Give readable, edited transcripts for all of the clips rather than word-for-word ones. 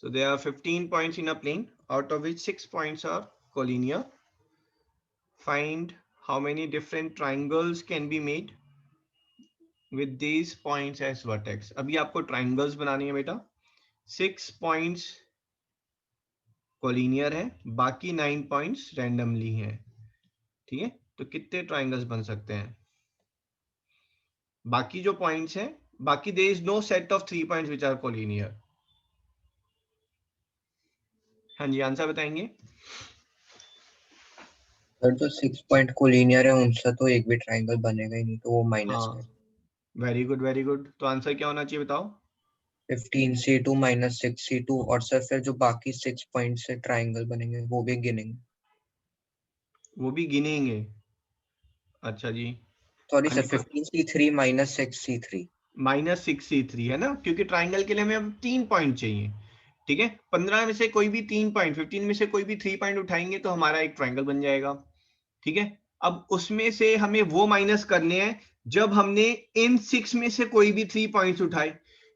So there are 15 points in a plane, out of which 6 points are collinear. Find how many different triangles can be made with these points as vertex. अभी आपको triangles बनानी है बेटा. 6 points collinear है, बाकी 9 points randomly हैं. ठीक है, तो कितने triangles बन सकते हैं? बाकी जो points हैं, बाकी there is no set of 3 points which are collinear. हाँ जी, आंसर बताएंगे. सर जो 6 पॉइंट कोलिनियर है उनसे तो एक भी ट्रायंगल बनेगा ही नहीं, तो वो माइनस है. Very good very good. तो आंसर क्या होना चाहिए बताओ. 15c2 minus 6c2. और सर फिर जो बाकी 6 पॉइंट से ट्रायंगल बनेंगे वो भी गिनेंगे. वो भी गिनेंगे. अच्छा जी. सॉरी हाँ सर, जी, 15c3 माइनस 6c3. -6c3 है ना, क्योंकि ट्राइंगल के लिए हमें अब 3 पॉइंट चाहिए. ठीक है, 15 में से कोई भी 3 पॉइंट, 15 में से कोई भी 3 पॉइंट उठाएंगे तो हमारा एक ट्राइंगल बन जाएगा. ठीक है, अब उसमें से हमें वो माइनस करने हैं जब हमने इन 6 में से कोई भी 3 पॉइंट्स उठाए,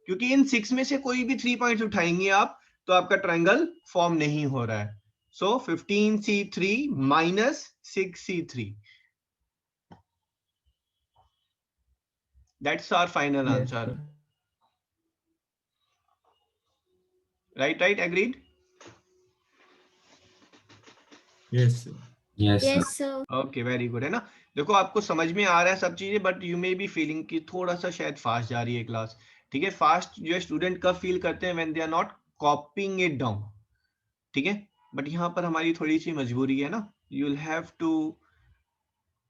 क्योंकि इन 6 में से कोई भी 3 पॉइंट्स उठाएंगे आप तो आपका ट्राइंगल फॉर्म नहीं हो रहा है. So 15c3 minus 6c3, that's our final answer. Right right, agreed. Yes sir. Okay, very good, है ना. देखो आपको समझ में आ रहा है सब चीजें, but you may be feeling कि थोड़ा सा शायद फास्ट जा रही है क्लास. ठीक है, फास्ट जो स्टूडेंट कब फील करते हैं, when they are not copying it down. ठीक है, बट यहाँ पर हमारी थोड़ी सी मजबूरी है ना. यू विल हैव टू,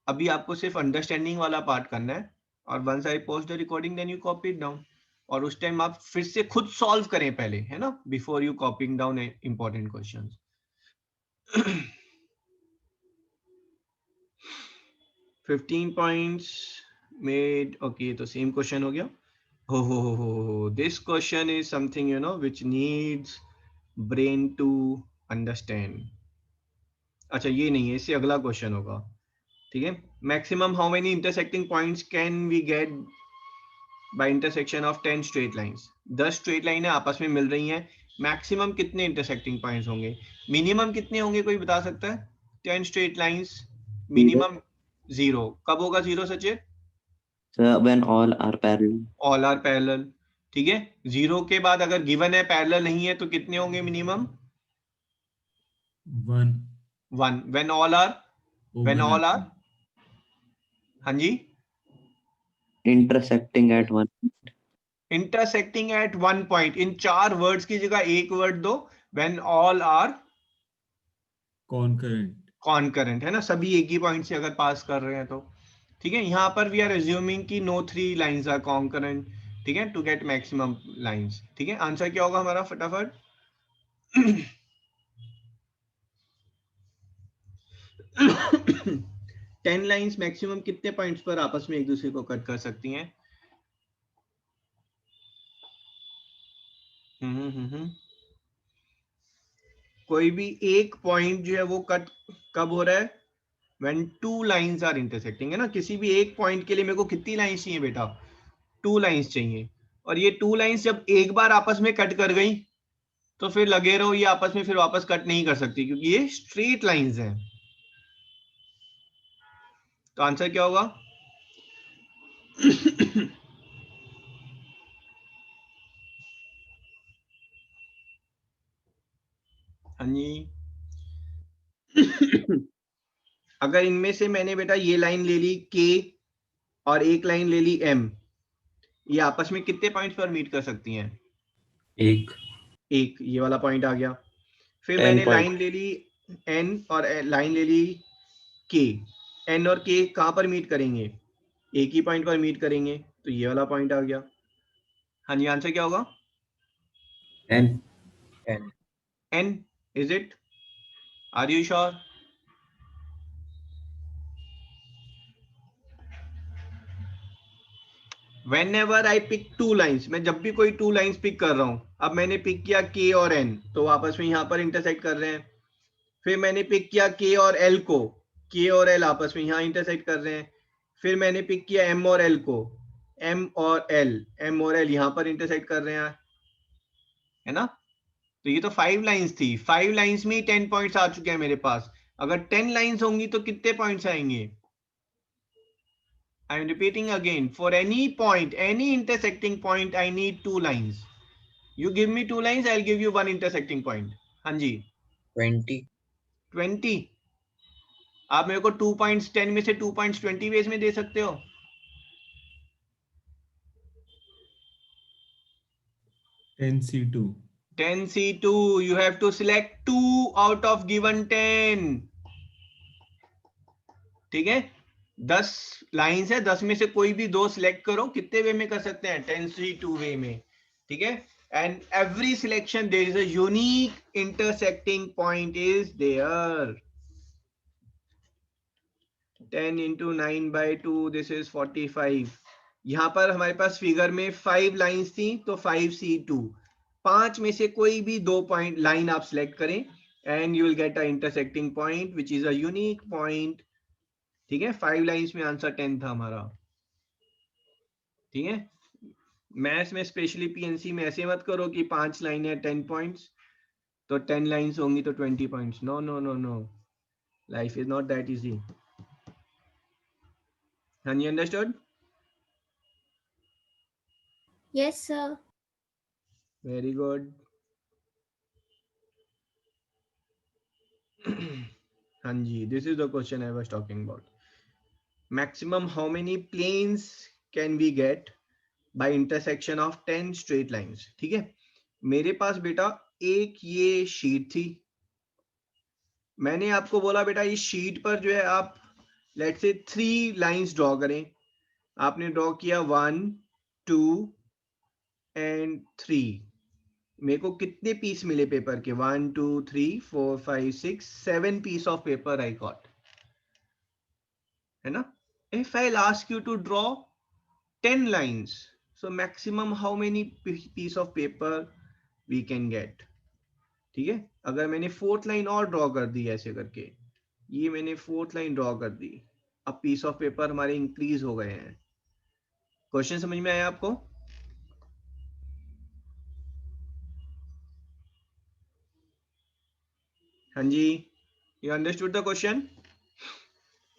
अभी आपको सिर्फ अंडरस्टैंडिंग वाला पार्ट करना है, और once I post the recording then you copy it down. और उस टाइम आप फिर से खुद सॉल्व करें पहले, है ना, before you कॉपिंग down important questions. 15 points made. Okay, तो सेम क्वेश्चन हो गया. हो this question is something which needs brain to understand. अच्छा, ये नहीं है, इससे अगला क्वेश्चन होगा. ठीक है, maximum how many intersecting points can we get by intersection of 10 straight lines. 10 straight line आपस में मिल रही हैं, मैक्सिमम कितने इंटरसेक्टिंग पॉइंट्स होंगे, मिनिमम कितने होंगे, कोई बता सकता है. 10 स्ट्रेट लाइंस, मिनिमम 0. कब होगा 0 Sachin? Sir, when all are parallel. All are parallel. ठीक है, 0 के बाद अगर गिवन है पैरेलल नहीं है तो कितने होंगे मिनिमम? 1. 1. व्हेन ऑल आर हाँ जी, Intersecting at one. Intersecting at 1 point. इन 4 वर्ड्स की जगह एक वर्ड दो. When all are Concurrent. Concurrent, है ना, सभी एक ही पॉइंट से अगर पास कर रहे हैं तो. ठीक है, यहाँ पर वी आर एज्यूमिंग कि नो 3 लाइंस आर कॉन्करेंट. ठीक है, टू गेट मैक्सिमम लाइंस. ठीक है, आंसर क्या होगा हमारा फटाफट? 10 लाइंस मैक्सिमम कितने पॉइंट्स पर आपस में एक दूसरे को कट कर सकती हैं? कोई भी एक पॉइंट जो है वो कट कब हो रहा है? व्हेन 2 लाइंस आर इंटरसेक्टिंग, है ना. किसी भी एक पॉइंट के लिए मेरे को कितनी लाइंस चाहिए बेटा? 2 लाइंस चाहिए. और ये 2 लाइंस जब एक बार आपस में कट कर गई तो फिर लगे रहो ये आपस में फिर वापस कट नहीं कर सकती, क्योंकि ये स्ट्रेट लाइंस हैं. तो आंसर क्या होगा? हाँ जी. अगर इनमें से मैंने बेटा ये लाइन ले ली K और एक लाइन ले ली M, ये आपस में कितने पॉइंट्स पर मीट कर सकती हैं? एक. ये वाला पॉइंट आ गया. फिर 10 मैंने point. लाइन ले ली N और लाइन ले ली K. N और K कहां पर मीट करेंगे? एक ही पॉइंट पर मीट करेंगे, तो ये वाला पॉइंट आ गया. हाँ जी, आंसर क्या होगा? 10. N. Is it? Are you sure? Whenever I pick 2 lines, मैं जब भी कोई 2 लाइंस पिक कर रहा हूं, अब मैंने पिक किया K और N तो आपस में यहां पर इंटरसेक्ट कर रहे हैं. फिर मैंने पिक किया K और L को, K और L आपस में यहां इंटरसेक्ट कर रहे हैं. फिर मैंने पिक किया M और L को, M और L यहां पर इंटरसेक्ट कर रहे हैं, है ना. तो ये तो 5 लाइंस थी, 5 लाइंस में ही 10 पॉइंट्स आ चुके हैं मेरे पास। अगर 10 लाइंस होंगी तो कितने पॉइंट्स आएंगे? I am repeating again, for any point, any intersecting point, I need 2 lines. You give me 2 lines, I will give you 1 intersecting point. हाँ जी 20। 20। आप मेरे को 2 पॉइंट्स 10 में से 2 पॉइंट्स 20 वेज में दे सकते हो? 10C2. 10C2, you have to select 2 out of given 10. ठीक है, 10 लाइंस है, 10 में से कोई भी 2 सिलेक्ट करो। कितने वे में कर सकते हैं? 10C2 वे में। ठीक है, and every selection there is a unique intersecting point is there. 10 into 9/2, this is 45। यहां पर हमारे पास फिगर में 5 लाइंस थी, तो 5C2, 5 में से कोई भी 2 पॉइंट लाइन आप सिलेक्ट करें and you will get a intersecting point which is a unique point. ठीक है, 5 लाइंस में आंसर 10 था हमारा। ठीक है, मैथ्स में स्पेशली पीएनसी में ऐसे मत करो कि 5 लाइन है 10 पॉइंट्स, तो 10 लाइंस होंगी तो 20 points. No no no no, life is not that easy. हाँ जी, understood? Yes, sir. Very good. हाँ जी, this is the question I was talking about. Maximum how many planes can we get by intersection of 10 straight lines. ठीक है, मेरे पास बेटा एक ये शीट थी, मैंने आपको बोला बेटा इस शीट पर जो है आप लेट्स से 3 लाइंस ड्रॉ करें। आपने ड्रॉ किया 1 2 एंड 3। मेरे को कितने पीस मिले पेपर के? 1 2 3 4 5 6 7 piece of paper I got, है ना? If I ask you to draw 10 lines, so maximum how many piece of paper we can get? ठीक है, अगर मैंने 4th लाइन और ड्रॉ कर दी ऐसे करके, ये मैंने 4th लाइन ड्रॉ कर दी, अब पीस ऑफ पेपर हमारे इंक्रीज हो गए हैं। क्वेश्चन समझ में आया आपको? हाँ जी, यू अंडरस्टूड द क्वेश्चन?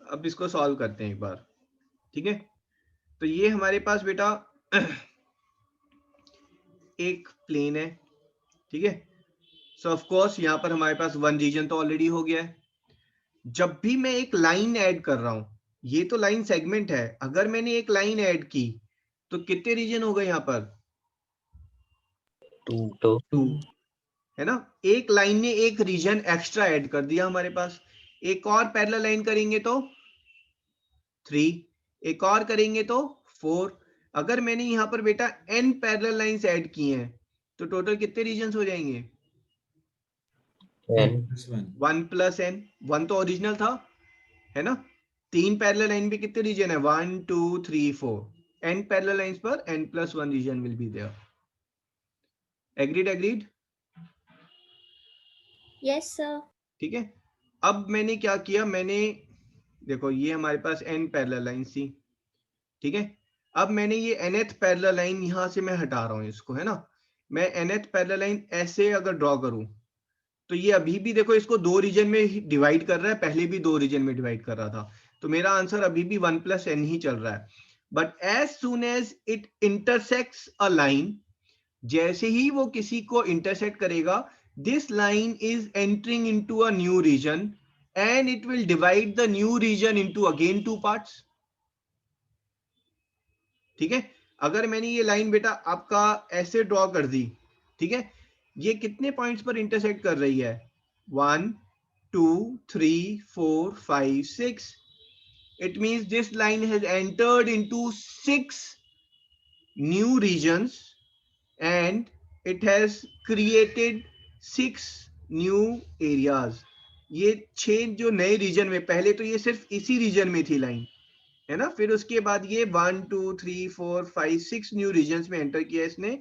अब इसको सॉल्व करते हैं एक बार। ठीक है, तो ये हमारे पास बेटा एक प्लेन है। ठीक है, सो ऑफ कोर्स यहां पर हमारे पास 1 रीजन तो ऑलरेडी हो गया है। जब भी मैं एक लाइन ऐड कर रहा हूं, ये तो लाइन सेगमेंट है, अगर मैंने एक लाइन ऐड की तो कितने रीजन हो गए यहां पर? 2 है ना, एक लाइन ने एक रीजन एक्स्ट्रा ऐड कर दिया हमारे पास। एक और पैरेलल लाइन करेंगे तो 3, एक और करेंगे तो 4। अगर मैंने यहां पर बेटा n पैरेलल लाइंस ऐड की हैं तो टोटल कितने रीजन हो जाएंगे? 10 1 प्लस n, 1 तो ओरिजिनल था, है ना? 3 पैरेलल लाइन पे कितने रीजन है? 1 2 3 4। n पैरेलल लाइंस पर n plus 1 region will be there. Agreed? Agreed? Yes, sir. ठीक है, अब मैंने क्या किया, मैंने देखो ये हमारे पास n पैरेलल लाइंस थी। ठीक है, अब मैंने ये nth पैरेलल लाइन यहां से मैं हटा रहा हूं इसको, है ना? मैं nth पैरेलल लाइन ऐसे अगर ड्रॉ करूं तो ये अभी भी देखो इसको 2 रीजन में डिवाइड कर रहा है, पहले भी 2 रीजन में डिवाइड कर रहा था, तो मेरा आंसर अभी भी 1 plus n ही चल रहा है। But as soon as it intersects a line, जैसे ही वो किसी को इंटरसेक्ट करेगा, this line is entering into a new region and it will divide the new region into again 2 parts. ठीक है, अगर मैंने ये लाइन बेटा आपका ऐसे ड्रॉ कर दी, ठीक है, ये कितने पॉइंट्स पर इंटरसेक्ट कर रही है? 1 2 3 4 5 6। It means this line has entered into 6 new regions and it has created 6 new areas. ये 6 जो नए रीजन में, पहले तो ये सिर्फ इसी रीजन में थी लाइन, है ना? फिर उसके बाद ये 1 2 3 4 5 6 न्यू रीजन्स में एंटर किया इसने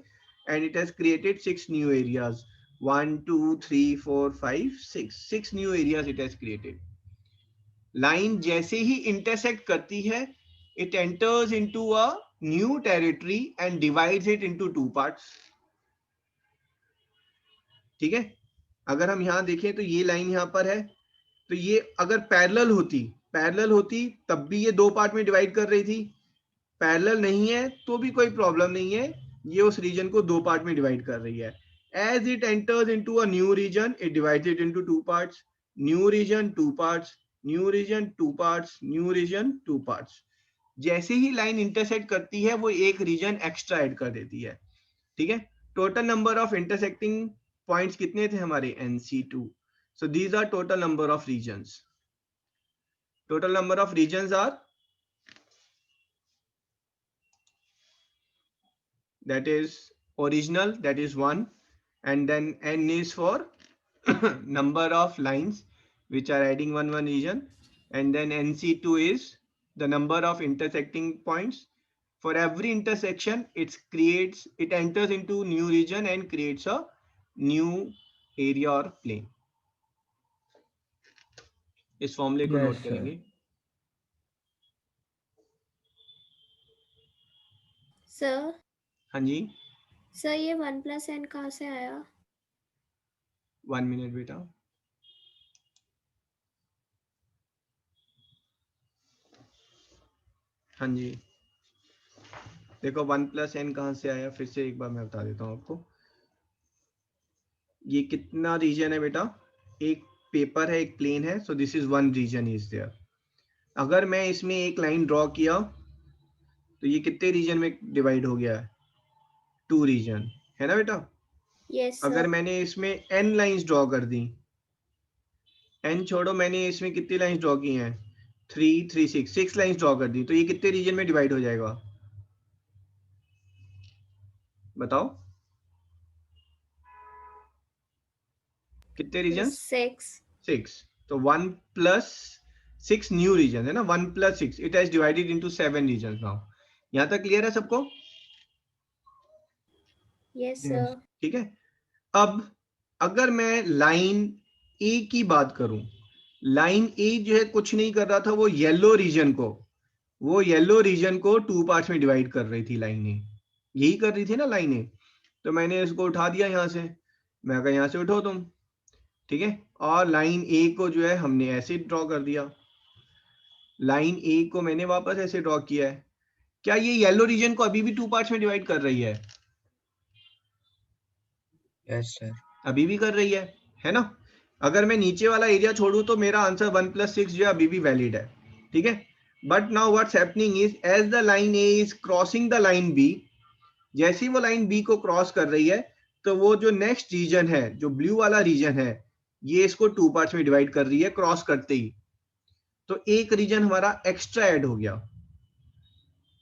and it has created 6 new areas. 1 2 3 4 5 6 new areas it has created. Line जैसे ही इंटरसेक्ट करती है, it enters into a new territory and divides it into 2 parts. ठीक है, अगर हम यहाँ देखें तो ये लाइन यहाँ पर है, तो ये अगर पैरेलल होती तब भी ये दो पार्ट में डिवाइड कर रही थी, पैरेलल नहीं है तो भी कोई प्रॉब्लम नहीं है, ये उस रीजन को दो पार्ट में डिवाइड कर रही है। As it enters into a new region it divides it into two parts, new region two parts, new region two parts, new region two parts. जैसे ही लाइन इंटरसेक्ट करती है वो एक रीजन एक्स्ट्रा ऐड कर देती है। ठीक है, total number of intersecting points कितने थे हमारे, NC2। So these are total number of regions. Total number of regions are, that is original, that is 1, and then n is for number of lines which are adding one region, and then NC2 is the number of intersecting points. For every intersection it enters into new region and creates a new area or plane. इस फॉर्मूले को note करेंगे। Sir हाँ जी, sir ये 1 + n कहाँ से आया? 1 minute बेटा। हाँ जी, देखो 1 + n कहाँ से आया, फिर से एक बार मैं बता देता हूँ आपको। ये कितना रीजन है बेटा, एक पेपर है, एक प्लेन है, so this is one region is there. अगर मैं इसमें एक लाइन ड्रॉ किया तो ये कितने रीजन में डिवाइड हो गया है, 2 रीजन, है ना बेटा। यस अगर सर। मैंने इसमें n लाइंस ड्रॉ कर दी, n छोड़ो, मैंने इसमें कितनी लाइंस ड्रॉ की हैं, 3 3 6 लाइंस ड्रॉ कर दी, तो ये कितने रीजन में डिवाइड हो जाएगा, बताओ कितने रीजन, 6। तो 1 + 6 न्यू रीजन है ना, 1 + 6 it has divided into 7 region now. यहां तक क्लियर है सबको? Yes sir. ठीक है, अब अगर मैं लाइन ए की बात करूं, लाइन ए जो है कुछ नहीं कर रहा था, वो येलो रीजन को 2 पार्ट्स में डिवाइड कर रही थी लाइन ए, यही कर रही थी ना लाइन ए। तो मैंने इसको उठा दिया यहां से, मैं कहा यहां से उठो तुम, ठीक है, और लाइन ए को जो है हमने ऐसे ड्रॉ कर दिया, लाइन ए को मैंने वापस ऐसे ड्रॉ किया है। क्या ये येलो रीजन को अभी भी 2 पार्ट्स में डिवाइड कर रही है? Yes sir. अभी भी कर रही है ना। अगर मैं नीचे वाला एरिया छोड़ू तो मेरा आंसर 1 + 6 जो है अभी भी वैलिड है, ठीक है। But now what's happening is, as the line A is crossing the line B, जैसे ही वो लाइन बी को क्रॉस कर रही है तो वो जो नेक्स्ट रीजन है, जो ब्लू वाला रीजन है, ये इसको 2 पार्ट्स में डिवाइड कर रही है क्रॉस करते ही, तो एक रीजन हमारा एक्स्ट्रा ऐड हो गया,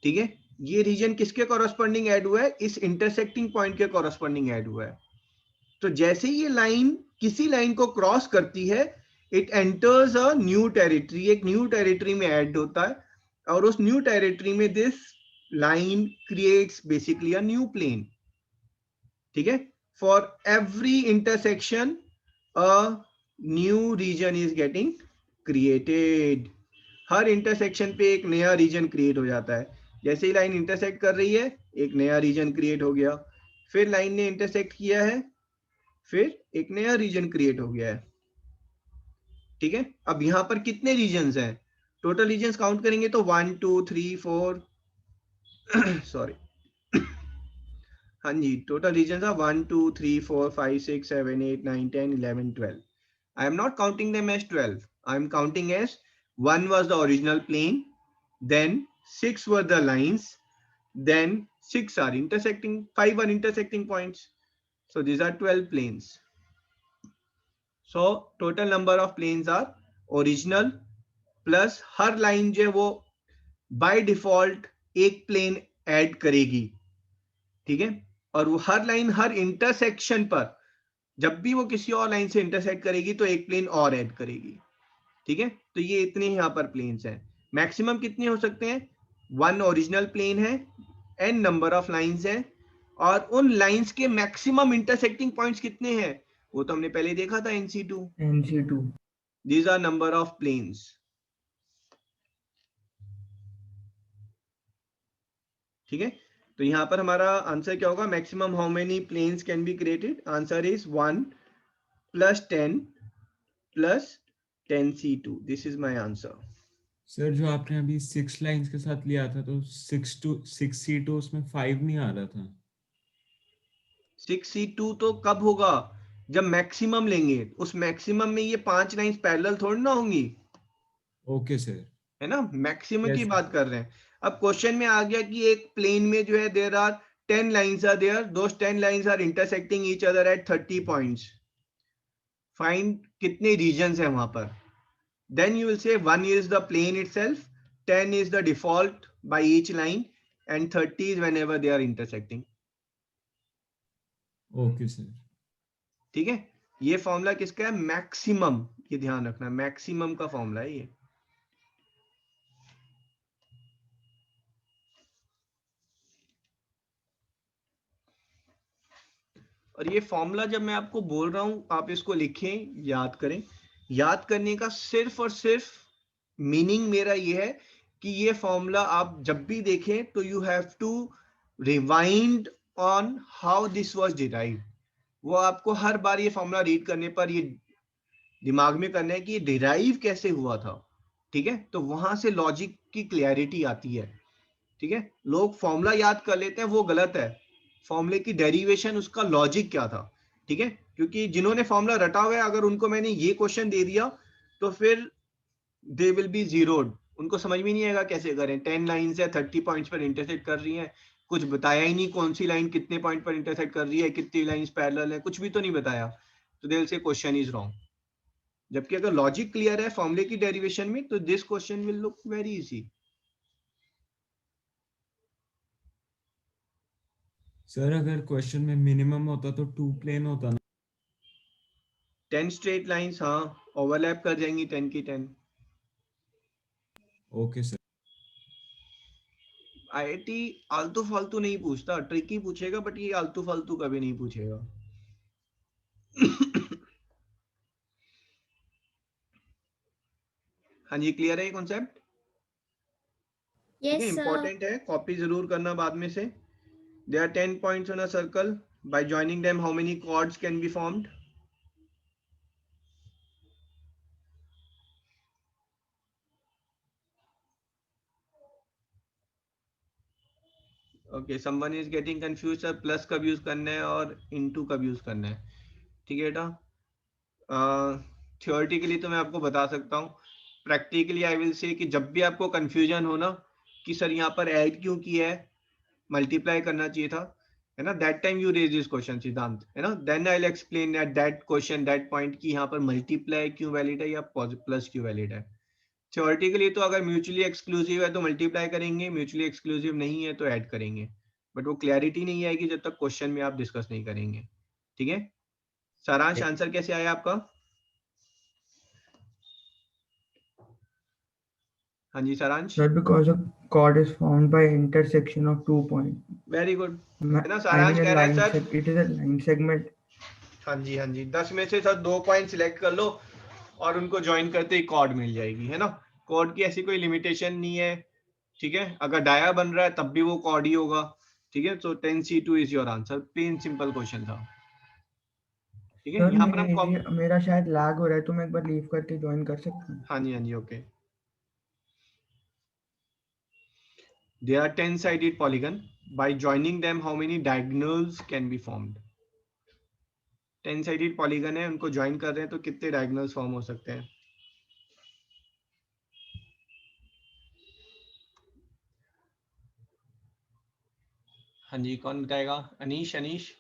ठीक है। ये रीजन किसके कॉरस्पॉन्डिंग ऐड हुआ है, इस इंटरसेक्टिंग पॉइंट के कॉरस्पॉन्डिंग ऐड हुआ है। तो जैसे ही ये लाइन किसी लाइन को क्रॉस करती है, it enters a new territory, एक न्यू टेरिटरी में ऐड होता है, और उस न्यू टेरिटरी में this line creates basically a new plane, ठीक है। For every intersection a new region is getting created, हर इंटरसेक्शन पे एक नया रीजन क्रिएट हो जाता है। जैसे ही लाइन इंटरसेक्ट कर रही है एक नया रीजन क्रिएट हो गया, फिर लाइन ने इंटरसेक्ट किया है, फिर एक नया रीजन क्रिएट हो गया है, ठीक है। अब यहां पर कितने रीजन्स हैं, टोटल रीजन्स काउंट करेंगे तो 1 2 3 4 सॉरी हाँ जी, total regions are 1 2 3 4 5 6 7 8 9 10 11 12। I am not counting them as 12. I am counting as 1 was the original plane, then 6 were the lines, then 6 are intersecting, 5 are intersecting points. So these are 12 planes. So total number of planes are original plus her line जो है वो by default एक plane add करेगी, ठीक है। और वो हर line हर intersection पर जब भी वो किसी और लाइन से इंटरसेक्ट करेगी तो एक प्लेन और ऐड करेगी, ठीक है। तो ये इतने यहाँ पर प्लेन्स हैं, मैक्सिमम कितने हो सकते हैं, 1 ओरिजिनल प्लेन है, n नंबर ऑफ लाइंस हैं, और उन लाइंस के मैक्सिमम इंटरसेक्टिंग पॉइंट्स कितने हैं वो तो हमने पहले देखा था, NC2। These are number of planes, ठीक है। तो यहाँ पर हमारा आंसर क्या होगा, maximum how many planes can be created, answer is 1 plus 10 plus 10C2. This is my answer. Sir जो आपने अभी 6 लाइंस के साथ लिया था तो 6C2 उसमें 5 नहीं आ रहा था। 6C2 तो कब होगा? जब मैक्सिमम लेंगे। उस मैक्सिमम में ये 5 लाइंस पैरेलल थोड़ी ना होंगी, ओके सर। है ना? मैक्सिमम की Yes, बात कर रहे हैं। अब क्वेश्चन में आ गया कि एक प्लेन में जो है there are 10 lines are there, those 10 lines are intersecting each other at 30 points. Find कितने रीजन्स है वहां पर। Then you will say 1 is the plane itself, 10 is the default by each line, and 30 is whenever they are intersecting. Okay sir. ठीक है, ये formula किसका है? Maximum. ये ध्यान रखना, मैक्सिमम का फॉर्मूला है ये। और ये फॉर्मूला जब मैं आपको बोल रहा हूं आप इसको लिखें, याद करें। याद करने का सिर्फ और सिर्फ मीनिंग मेरा ये है कि ये फॉर्मूला आप जब भी देखें तो you have to rewind on how this was derived. वो आपको हर बार ये फॉर्मूला रीड करने पर ये दिमाग में करना है कि ये डिराइव कैसे हुआ था। ठीक है, तो वहां से लॉजिक की क्लैरिटी आती है। ठीक है, लोग फॉर्मूला याद कर लेते हैं, वो गलत है। फॉर्मूले की डेरिवेशन, उसका लॉजिक क्या था। ठीक है, क्योंकि जिन्होंने फॉर्मूला रटा हुआ है अगर उनको मैंने ये क्वेश्चन दे दिया तो फिर दे विल बी जीरोड। उनको समझ में नहीं आएगा कैसे करें। 10 लाइंस है, 30 पॉइंट्स पर इंटरसेक्ट कर रही हैं, कुछ बताया ही नहीं कौन सी लाइन कितने पॉइंट पर इंटरसेक्ट कर रही है, कितनी लाइंस पैरेलल है, कुछ भी तो नहीं बताया। तो they will say question is wrong. जबकि अगर लॉजिक क्लियर है फॉर्मूले की डेरिवेशन में तो this question will look very easy. Sir अगर क्वेश्चन में मिनिमम होता तो 2 प्लेन होता ना। 10 स्ट्रेट लाइंस, हाँ, ओवरलैप कर जाएंगी 10 की 10। Okay sir. आईआईटी आलतू फालतू नहीं पूछता, ट्रिकी पूछेगा, बट ये आलतू फालतू कभी नहीं पूछेगा। हाँ जी, क्लियर है ये कॉन्सेप्ट? ठीक है, Yes, sir. इंपॉर्टेंट है, कॉपी जरूर करना बाद में से। There are 10 points on a circle. By joining them, how many chords can be formed? Okay, someone is getting confused. Sir plus कब यूज करना है और इनटू कब यूज करना है? ठीक है बेटा, थियोरेटिकली तो मैं आपको बता सकता हूँ। प्रैक्टिकली आई विल से कि जब भी आपको कंफ्यूजन हो ना कि सर यहाँ पर ऐड क्यों किया है, मल्टीप्लाई करना चाहिए था, है ना, that time you raise this question Siddhant, है ना, then I will explain at that question that point कि यहाँ पर मल्टीप्लाई क्यों वैलिड है या प्लस क्यों वैलिड है। थ्योरेटिकली तो अगर म्यूचुअली एक्सक्लूसिव है तो मल्टीप्लाई करेंगे, म्यूचुअली एक्सक्लूसिव नहीं है तो ऐड करेंगे, बट वो क्लैरिटी नहीं आएगी जब तक क्वेश्चन में आप डिस्कस नहीं करेंगे। ठीक है, सारांश आंसर कैसे आया आपका? हाँ जी सारांश। That because a chord is formed by intersection of 2 points. Very good, I है ना, mean सारांश a कह रहा है line sir. it is a line segment. हाँ जी हाँ जी, 10 में से सर 2 पॉइंट सिलेक्ट कर लो और उनको ज्वाइन करते ही कॉर्ड मिल जाएगी, है ना। कॉर्ड की ऐसी कोई लिमिटेशन नहीं है। ठीक है, अगर डाया बन रहा है तब भी वो कॉर्ड ही होगा। ठीक है, तो 10C2 is your answer. Plain simple question था। ठीक है, सर यहाँ पर हम मेरा शायद लैग हो रहा है तो मैं एक बार लीव करके ज्वाइन कर सकता हूँ? हाँ जी okay. There are 10-sided polygon. By joining them, how many diagonals can be formed? 10-sided polygon है, उनको ज्वाइन कर रहे हैं तो कितने diagonals फॉर्म हो सकते हैं? हाँ जी, कौन बताएगा? Anish, Anish.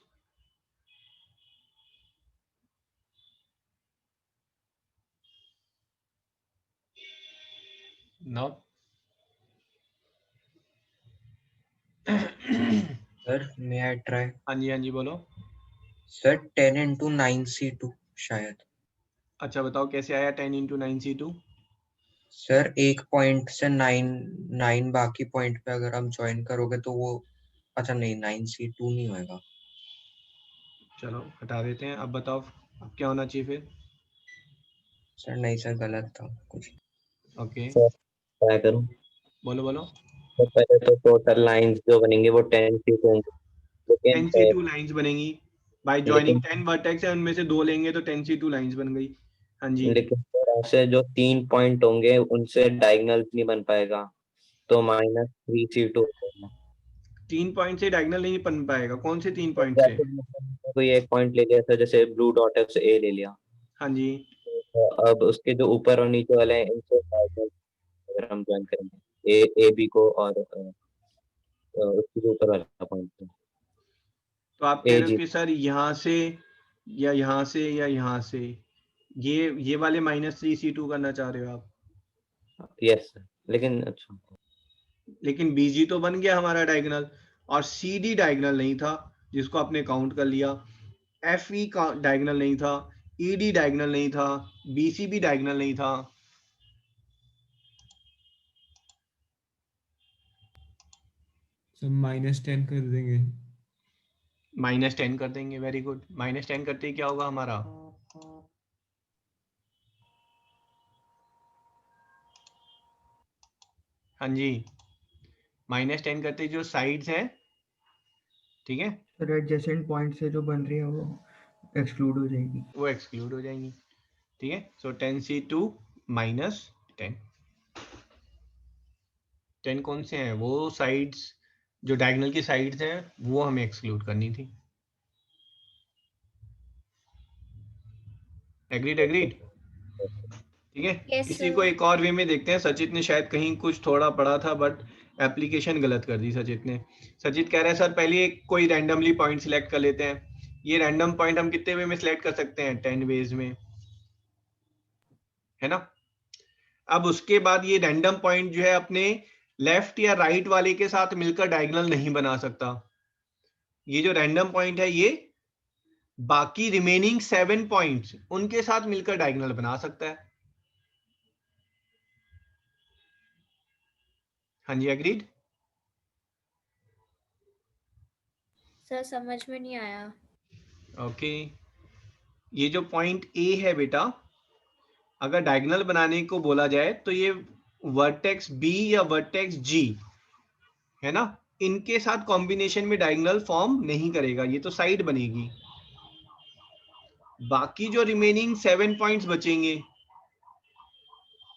No. Sir may I try? हाँ जी बोलो। सर 10 into 9C2 शायद। अच्छा बताओ कैसे आया 10 into 9C2? सर एक पॉइंट से 9 बाकी पॉइंट पे अगर हम ज्वाइन करोगे तो वो, अच्छा नहीं 9C2 नहीं होएगा। चलो हटा देते हैं, अब बताओ अब क्या होना चाहिए फिर? सर नहीं सर गलत था कुछ। ओके सर ट्राई करूं। बोलो बोलो। तो पहले तो टोटल लाइंस जो बनेंगे वो 10 से होंगे, लेकिन 10C2 लाइंस बनेंगी, बाय जॉइनिंग 10 वर्टेक्स है, उनमें से 2 लेंगे तो 10C2 लाइंस बन गई। हाँ जी, लेकिन सर ऐसे जो 3 पॉइंट होंगे उनसे डायगोनल नहीं बन पाएगा, तो -3C2 होगा। 3 पॉइंट से डायगोनल नहीं बन पाएगा। कौन से 3 पॉइंट से? जैसे कोई एक पॉइंट ले लिया सर, जैसे ब्लू डॉट है उसे ए ले लिया, हाँ जी, तो अब उसके जो ऊपर और नीचे वाले हैं इनसे डायगोनल अगर हम ज्वाइन करेंगे ए बी को और उसके जो ऊपर वाला पॉइंट तो आप कह ए रहे हो जी। कि सर यहाँ से या यहाँ से या यहाँ से ये वाले -3C2 करना चाह रहे हो आप? यस सर, लेकिन अच्छा लेकिन BG तो बन गया हमारा डायगोनल, और CD डायगोनल नहीं था जिसको आपने काउंट कर लिया, FE का डायगोनल नहीं था, ED डायगोनल नहीं था, BC भी डायगोनल नहीं था। सर -10 कर देंगे। -10 कर देंगे, वेरी गुड। -10 करते ही क्या होगा हमारा? हाँ जी, -10 करते ही जो साइड्स हैं, ठीक है, सर एडजेसेंट पॉइंट से जो बन रही है वो एक्सक्लूड हो जाएगी। वो एक्सक्लूड हो जाएंगी। ठीक है, सो 10C2 -10। 10 कौन से हैं? वो साइड्स जो डायगोनल की साइड्स हैं वो हमें एक्सक्लूड करनी थी। एग्रीड एग्रीड, ठीक है। Yes, इसी sir. को एक और वे में देखते हैं। सचित ने शायद कहीं कुछ थोड़ा पढ़ा था बट एप्लीकेशन गलत कर दी सचित ने। सचित कह रहा है सर पहले कोई रैंडमली पॉइंट सिलेक्ट कर लेते हैं। ये रैंडम पॉइंट हम कितने वे में सिलेक्ट कर सकते हैं? 10 वेज में, है ना। अब उसके बाद ये रैंडम पॉइंट जो है अपने लेफ्ट या राइट वाले के साथ मिलकर डायगोनल नहीं बना सकता। ये जो रैंडम पॉइंट है ये बाकी रिमेनिंग 7 पॉइंट्स उनके साथ मिलकर डायगोनल बना सकता है। हाँ जी, एग्रीड। सर समझ में नहीं आया। ओके, ये जो पॉइंट ए है बेटा, अगर डायगोनल बनाने को बोला जाए तो ये वर्टेक्स बी या वर्टेक्स जी है ना, इनके साथ कॉम्बिनेशन में डायगोनल फॉर्म नहीं करेगा, ये तो साइड बनेगी। बाकी जो रिमेनिंग 7 पॉइंट्स बचेंगे,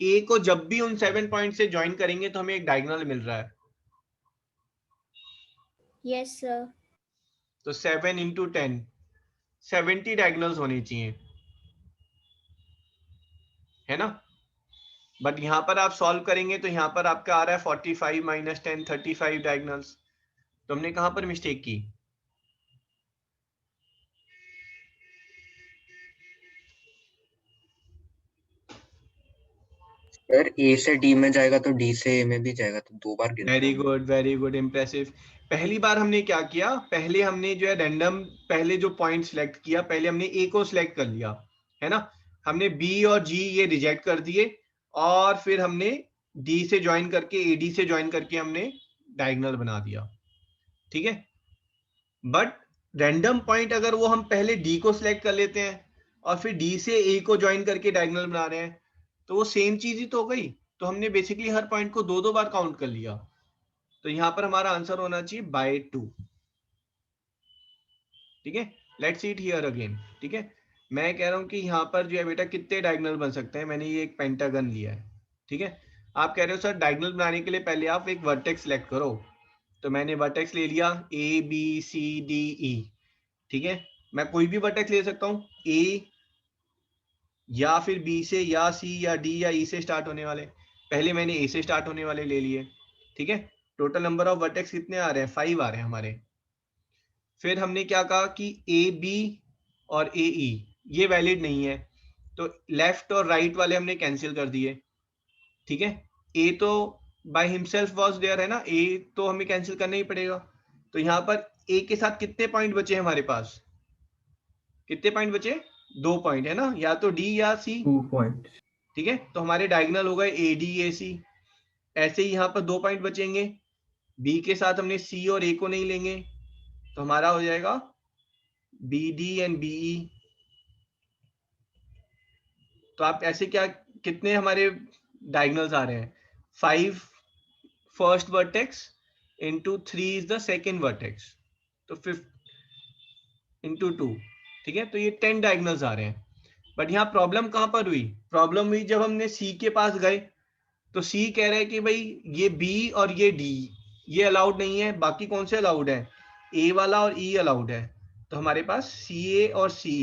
ए को जब भी उन 7 पॉइंट से ज्वाइन करेंगे तो हमें एक डायगोनल मिल रहा है। Yes, sir. तो 7 इंटू 10 70 डायगोनल्स होने चाहिए, है ना। बट यहां पर आप सॉल्व करेंगे तो यहां पर आपका आ रहा है 45 - 10 35 डायगोनल्स। तो हमने कहां पर मिस्टेक की? सर ए से डी में जाएगा तो डी से ए में भी जाएगा, तो 2 बार गिन वेरी रहा गुड, वेरी गुड, इम्प्रेसिव। पहली बार हमने क्या किया, पहले हमने जो है रैंडम पहले जो पॉइंट सिलेक्ट किया, पहले हमने ए को सिलेक्ट कर लिया, है ना। हमने बी और जी ये रिजेक्ट कर दिए और फिर हमने डी से ज्वाइन करके एडी से ज्वाइन करके हमने डायगोनल बना दिया, ठीक है। बट रैंडम पॉइंट अगर वो हम पहले डी को सिलेक्ट कर लेते हैं और फिर डी से ए को ज्वाइन करके डायगोनल बना रहे हैं तो वो सेम चीज ही तो हो गई। तो हमने बेसिकली हर पॉइंट को 2 बार काउंट कर लिया। तो यहां पर हमारा आंसर होना चाहिए बाय 2, ठीक है। Let's see it here again, ठीक है। मैं कह रहा हूं कि यहां पर जो है बेटा कितने डायगोनल बन सकते हैं। मैंने ये एक पेंटागन लिया है, ठीक है। आप कह रहे हो सर डायगोनल बनाने के लिए पहले आप एक वर्टेक्स सिलेक्ट करो। तो मैंने वर्टेक्स ले लिया ए बी सी डी ई, ठीक है। मैं कोई भी वर्टेक्स ले सकता हूं, ए या फिर बी से या सी या डी या ई से स्टार्ट होने वाले। पहले मैंने ए से स्टार्ट होने वाले ले लिए, ठीक है। टोटल नंबर ऑफ वर्टेक्स कितने आ रहे हैं? 5 आ रहे हैं हमारे। फिर हमने क्या कहा कि ए बी और ए ई ये वैलिड नहीं है, तो लेफ्ट और राइट वाले हमने कैंसिल कर दिए, ठीक है। ए तो बाय हिमसेल्फ वाज देयर है ना, ए तो हमें कैंसिल करना ही पड़ेगा। तो यहां पर ए के साथ कितने पॉइंट बचे हैं हमारे पास? कितने पॉइंट बचे? 2 पॉइंट, है ना, या तो डी या सी, 2 पॉइंट। ठीक है। तो हमारे डायगोनल हो गए ए डी ए सी। ऐसे ही यहाँ पर 2 पॉइंट बचेंगे, बी के साथ हमने सी और ए को नहीं लेंगे तो हमारा हो जाएगा B D and B E. तो आप ऐसे क्या, कितने हमारे डायगोनल्स आ रहे हैं? 5 first vertex into 3 is the second vertex. तो इंटू 2, ठीक है, तो ये 10 डायगोनल्स आ रहे हैं। बट यहाँ प्रॉब्लम कहाँ पर हुई? प्रॉब्लम हुई जब हमने सी के पास गए, तो सी कह रहा है कि भाई ये बी और ये डी ये अलाउड नहीं है, बाकी कौन से अलाउड है? ए वाला और ई अलाउड है। तो हमारे पास सी ए और सी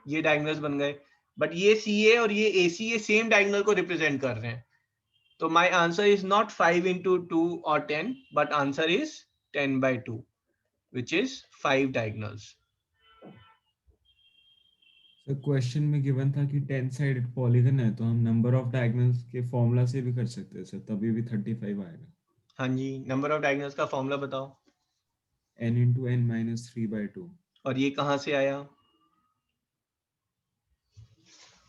ये डायगोनल्स बन गए, बट ये सी ए और ये ए सी ये सेम डायगोनल को रिप्रेजेंट कर रहे हैं। तो my answer is not 5 into 2 or 10, but answer is 10/2, which is 5 diagonals. Sir question में गिवन था कि 10 साइडेड पॉलीगन है, तो हम नंबर ऑफ डायगोनल्स के फॉर्मूला से भी कर सकते हैं सर, तभी भी 35 आएगा। हाँ जी, नंबर ऑफ डायगोनल्स का फॉर्मूला बताओ। n into n minus 3/2। और ये कहाँ से आया?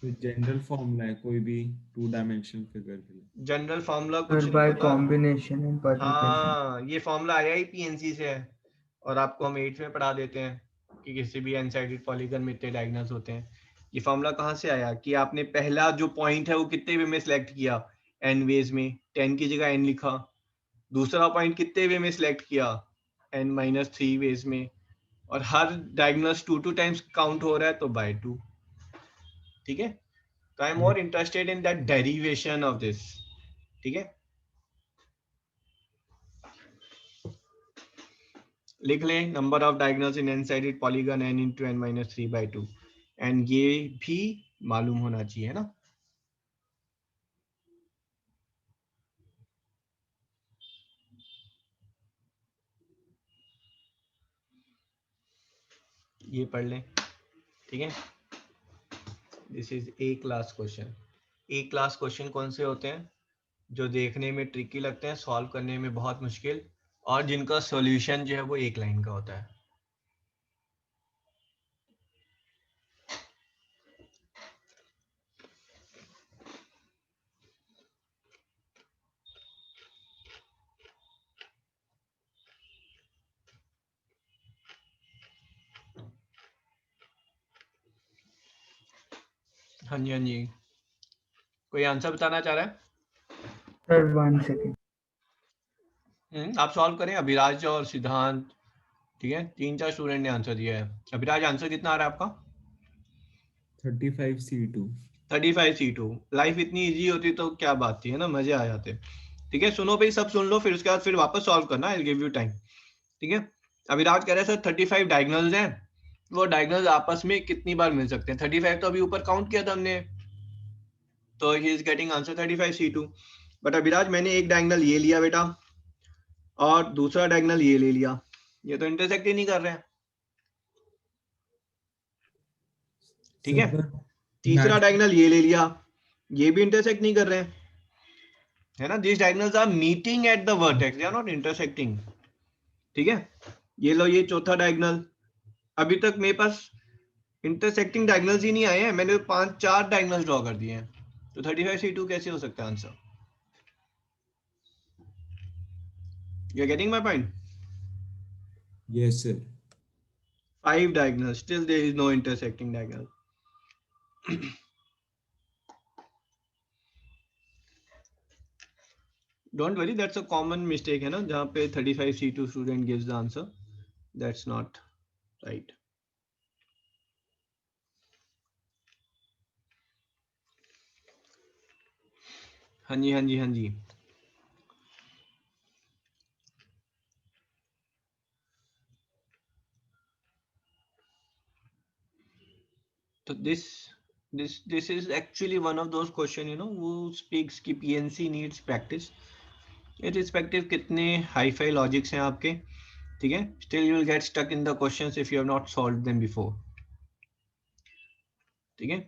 तो जनरल फॉर्मूला है कोई भी 2 डायमेंशनल फिगर के लिए। जनरल फॉर्मूला कुछ Sir, नहीं by होता। combination and permutation. हाँ, ये फॉर्मूला आया ही पीएनसी से है, और आपको हम 8th में पढ़ा देते हैं कि किसी भी n साइडेड पॉलीगन में इतने डायगोनल्स होते हैं। ये फॉर्मूला कहाँ से आया कि आपने पहला जो पॉइंट है वो कितने वे में सिलेक्ट किया? n वेज में, 10 की जगह n लिखा। दूसरा पॉइंट कितने वे में सिलेक्ट किया? n-3 वेज में, और हर डायगोनल्स 2 टाइम्स काउंट हो रहा है तो बाय 2, ठीक है। तो I am more interested in that derivation of this, ठीक है। लिख लें number of diagonals in an sided polygon n into n-3/2, and ये भी मालूम होना चाहिए ना। ये पढ़ लें, ठीक है। This is a class question. A class question कौन से होते हैं? जो देखने में ट्रिकी लगते हैं, सॉल्व करने में बहुत मुश्किल, और जिनका सॉल्यूशन जो है वो एक लाइन का होता है। हाँ जी, हाँ जी, कोई आंसर बताना चाह रहा है? Sir, 1 second. आप सॉल्व करें। अभिराज और सिद्धांत, ठीक है, 3-4 स्टूडेंट ने आंसर दिया है। अभिराज, आंसर कितना आ रहा है आपका? 35C2। 35C2। लाइफ इतनी इजी होती तो क्या बात थी, है ना, मजे आ जाते। ठीक है, सुनो भाई, सब सुन लो, फिर उसके बाद फिर वापस सॉल्व करना, I will give you time, ठीक है। अभिराज कह रहे हैं सर 35 डायगोनल्स हैं, वो डायगोनल्स आपस में कितनी बार मिल सकते हैं? 35 तो अभी ऊपर काउंट किया था हमने, तो he is getting answer 35C2। But Abhiraj, मैंने एक डायगोनल ये लिया बेटा, और दूसरा डायगोनल ये ले लिया, ये तो इंटरसेक्ट ही नहीं कर रहे हैं, ठीक है। तीसरा डायगोनल ये ले लिया, ये भी इंटरसेक्ट नहीं कर रहे हैं, है ना। This diagonals are meeting at the vertex, they are not intersecting, ठीक है। ये लो, ये चौथा डायगोनल, अभी तक मेरे पास इंटरसेक्टिंग डायगोनल्स ही नहीं आए हैं, मैंने 4 डायगोनल्स ड्रॉ कर दिए हैं, तो 35C2 कैसे हो सकता है answer? You are getting my point? Yes sir. 5 diagonals, still there is no intersecting diagonal. Don't worry, that's a common mistake, है ना, जहाँ पे 35C2 student gives the answer. That's not right. हाँ जी, हाँ जी, हाँ जी। तो this is actually one of those question, you know, who speaks कि PNC needs practice. Irrespective कितने हाई-फाई लॉजिक्स हैं आपके, ठीक है, still you will get stuck in the questions if you have not solved them before, ठीक है।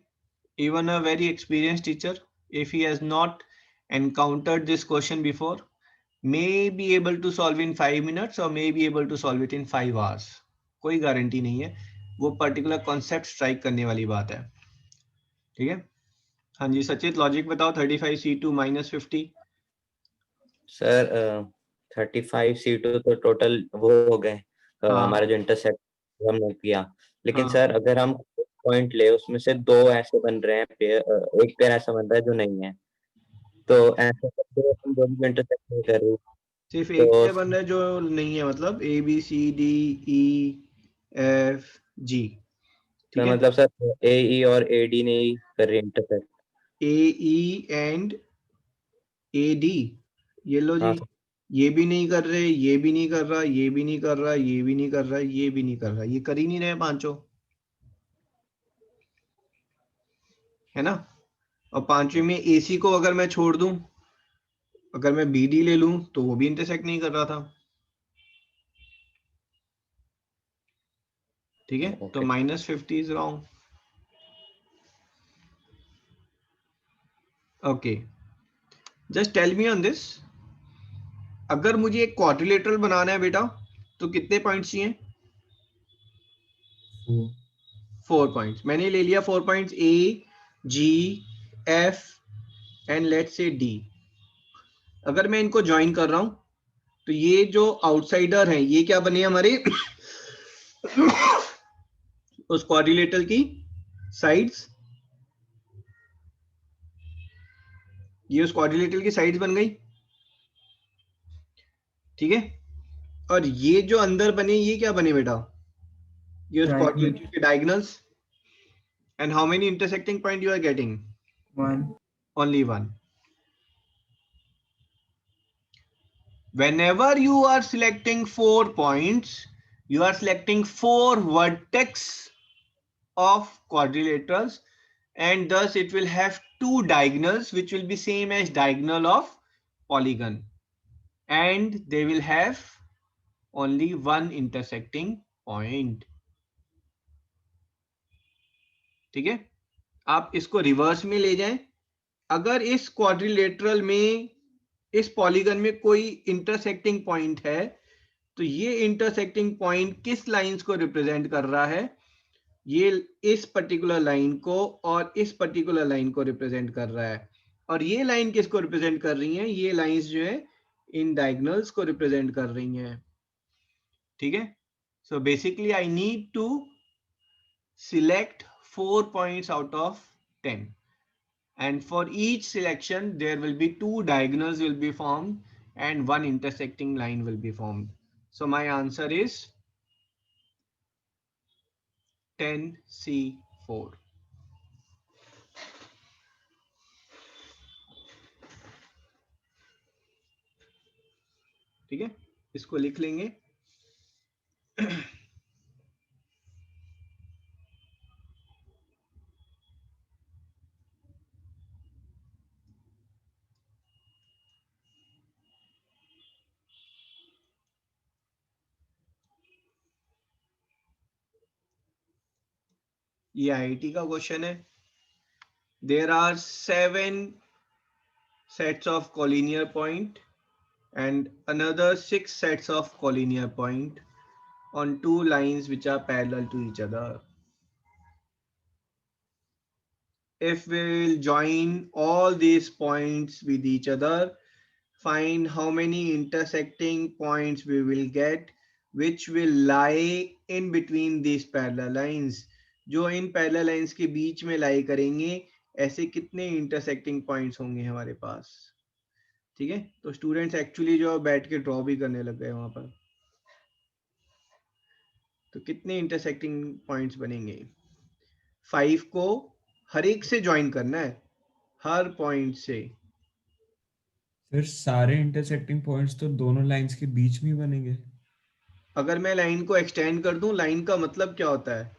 Even a very experienced teacher, if he has not encountered this question before, may be able to solve in 5 minutes or may be able to solve it in 5 hours. कोई guarantee नहीं है, वो particular concept strike करने वाली बात है, ठीक है। हाँ जी सचित, लॉजिक बताओ। 35C2 - 50। सर 35C2 तो टोटल वो हो गए, हाँ। हमारा जो इंटरसेक्ट हमने किया, लेकिन हाँ। सर अगर हम पॉइंट ले, उसमें से 2 ऐसे बन रहे हैं पेयर, एक पेयर ऐसा बन रहा है जो नहीं है, तो ऐसे करके हम दोनों इंटरसेक्ट नहीं कर रहे। सिर्फ तो एक पेयर बन रहा है जो नहीं है, मतलब A B C D E F जी, ठीक सर है। मतलब सर AE और AD नहीं कर रहे इंटरसेक्ट। AE एंड AD, ये लो हाँ जी, सर। ये भी नहीं कर रहे, ये भी नहीं कर रहा, ये भी नहीं कर रहा, ये भी नहीं कर रहा, ये भी नहीं कर रहा, ये कर ही नहीं रहे पांचों, है ना। और पांचवी में AC को अगर मैं छोड़ दूं, अगर मैं BD ले लूं तो वो भी इंटरसेक्ट नहीं कर रहा था, ठीक है। तो okay. -50 is wrong. Okay, just tell me on this, अगर मुझे एक क्वाड्रिलेटरल बनाना है बेटा तो कितने पॉइंट्स चाहिए? 4 4 पॉइंट्स। मैंने ले लिया 4 points, A, G, F and let's say D। अगर मैं इनको ज्वाइन कर रहा हूं तो ये जो आउटसाइडर हैं ये क्या बने हमारे उस क्वाड्रिलेटरल की साइड्स, ये उस क्वाड्रिलेटरल की साइड्स बन गई, ठीक है। और ये जो अंदर बने ये क्या बने बेटा? ये उस Triangle. क्वाड्रिलेटरल के diagonals. And how many intersecting point you are getting? 1. Only one. Whenever you are selecting 4 points, you are selecting 4 vertex of quadrilaterals, and thus it will have 2 diagonals which will be same as diagonal of polygon, and they will have only one intersecting point, ठीक है। आप इसको reverse में ले जाएं, अगर इस quadrilateral में इस पॉलीगन में कोई इंटरसेक्टिंग पॉइंट है तो ये इंटरसेक्टिंग पॉइंट किस लाइंस को रिप्रेजेंट कर रहा है? ये इस पर्टिकुलर लाइन को और इस पर्टिकुलर लाइन को रिप्रेजेंट कर रहा है। और ये लाइन किसको रिप्रेजेंट कर रही है? ये लाइंस जो है इन डायगोनल्स को रिप्रेजेंट कर रही हैं, ठीक है। So basically I need to select 4 points out of 10, and for each selection there will be 2 diagonals will be formed and one intersecting line will be formed. So my answer is 10C4. ठीक है, इसको लिख लेंगे। ये IIT का question है। There are 7 sets of collinear point and another 6 sets of collinear point on 2 lines which are parallel to each other. If we will join all these points with each other, find how many intersecting points we will get which will lie in between these parallel lines. जो in parallel lines के बीच में लाई करेंगे, ऐसे कितने intersecting points होंगे हमारे पास, ठीक है। तो स्टूडेंट्स एक्चुअली जो बैठ के ड्रॉ भी करने लग गए वहां पर। तो कितने इंटरसेक्टिंग पॉइंट्स बनेंगे? 5 को हर एक से ज्वाइन करना है, हर पॉइंट से। फिर सारे इंटरसेक्टिंग पॉइंट्स तो दोनों लाइंस के बीच में ही बनेंगे। अगर मैं लाइन को एक्सटेंड कर दूं, लाइन का मतलब क्या होता है?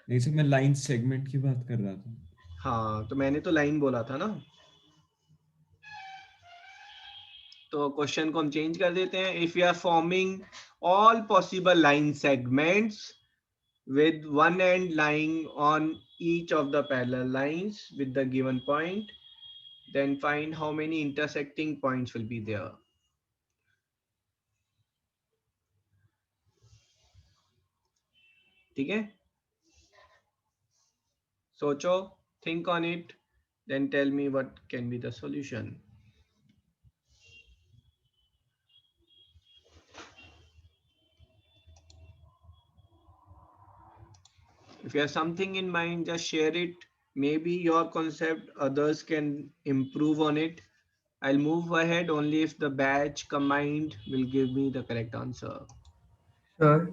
नहीं सर, मैं लाइन सेगमेंट की बात कर रहा था। हाँ, तो मैंने तो लाइन बोला था ना। तो क्वेश्चन को हम चेंज कर देते हैं। If you are forming all possible line segments with one end lying on each of the parallel lines with the given point, then find how many intersecting points will be there. ठीक है, सोचो, think on it, then tell me what can be the solution. If you have something in mind, just share it. Maybe your concept others can improve on it. I'll move ahead only if the batch combined will give me the correct answer. Sir,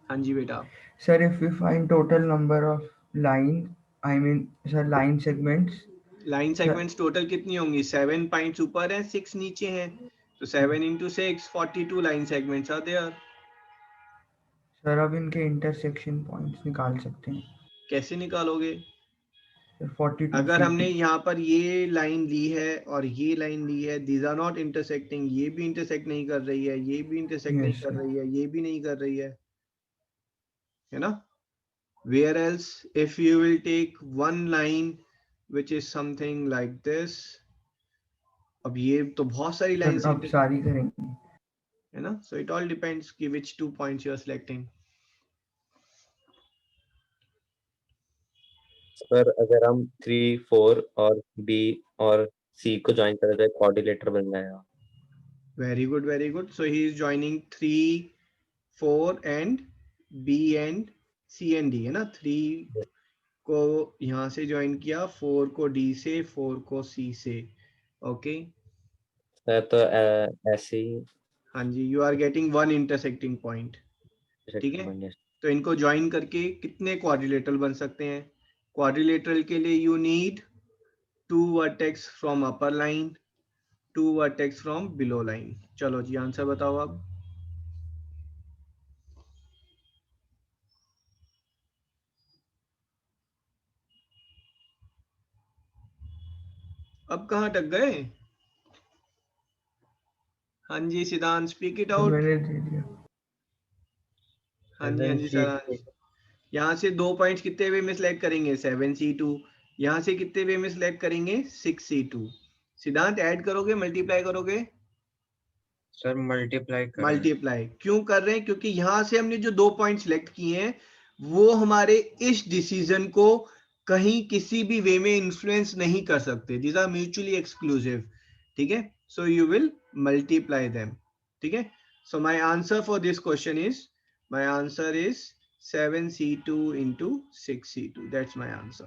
हाँ जी बेटा, Sir, if we find total number of line segments, line segments total कितनी होंगी? 7 points ऊपर है, 6 नीचे हैं, तो 7 into 6 42 line segments are there. Sir अब इनके इंटरसेक्शन पॉइंट्स निकाल सकते हैं। कैसे निकालोगे? सर 42 अगर हमने C2 यहाँ पर ये लाइन ली है और ये लाइन ली है, दीज आर नॉट इंटरसेक्टिंग, ये भी इंटरसेक्ट नहीं कर रही है, ये भी इंटरसेक्ट नहीं Yes, कर sir. रही है, ये भी नहीं कर रही है ना? Where else if you will take one line which is something like this, अब ये तो बहुत सारी सर लाइन्स अब सारी करेंगे। है ना? So it all depends कि which 2 points you are selecting. Sir अगर हम 3, 4 और B और C को ज्वाइन करें तो कोऑर्डिनेटर बन जाएगा। Very good, very good. So he is joining 3, 4 and B and C and D है ना? 3 को यहाँ से ज्वाइन किया, 4 को D से, 4 को C से, ओके? सर तो ऐसे ही हाँ जी, you are getting one intersecting point, ठीक है? बन गया। तो इनको ज्वाइन करके कितने क्वाड्रिलेटरल बन सकते हैं? क्वाड्रिलेटरल के लिए you need 2 vertex from upper line, 2 vertex from below line. चलो जी आंसर बताओ अब। अब कहाँ अटक गए? हाँ जी सिद्धांत, स्पीक इट तो आउट। मैंने दे दिया। हाँ जी सिद्धांत। यहाँ से 2 पॉइंट्स कितने वे में सिलेक्ट करेंगे? 7C2। यहाँ से कितने वे में सिलेक्ट करेंगे? 6C2। सिद्धांत ऐड करोगे मल्टीप्लाई करोगे? सर मल्टीप्लाई कर रहे हैं। मल्टीप्लाई क्यों कर रहे हैं? क्योंकि यहाँ से हमने जो 2 पॉइंट सिलेक्ट किए हैं वो हमारे इस डिसीजन को कहीं किसी भी वे में इन्फ्लुएंस नहीं कर सकते। दीज आर म्यूचुअली एक्सक्लूसिव, ठीक है? So you will multiply them, ठीक है? So my answer for this question is, my answer is 7C2 into 6C2. That's my answer.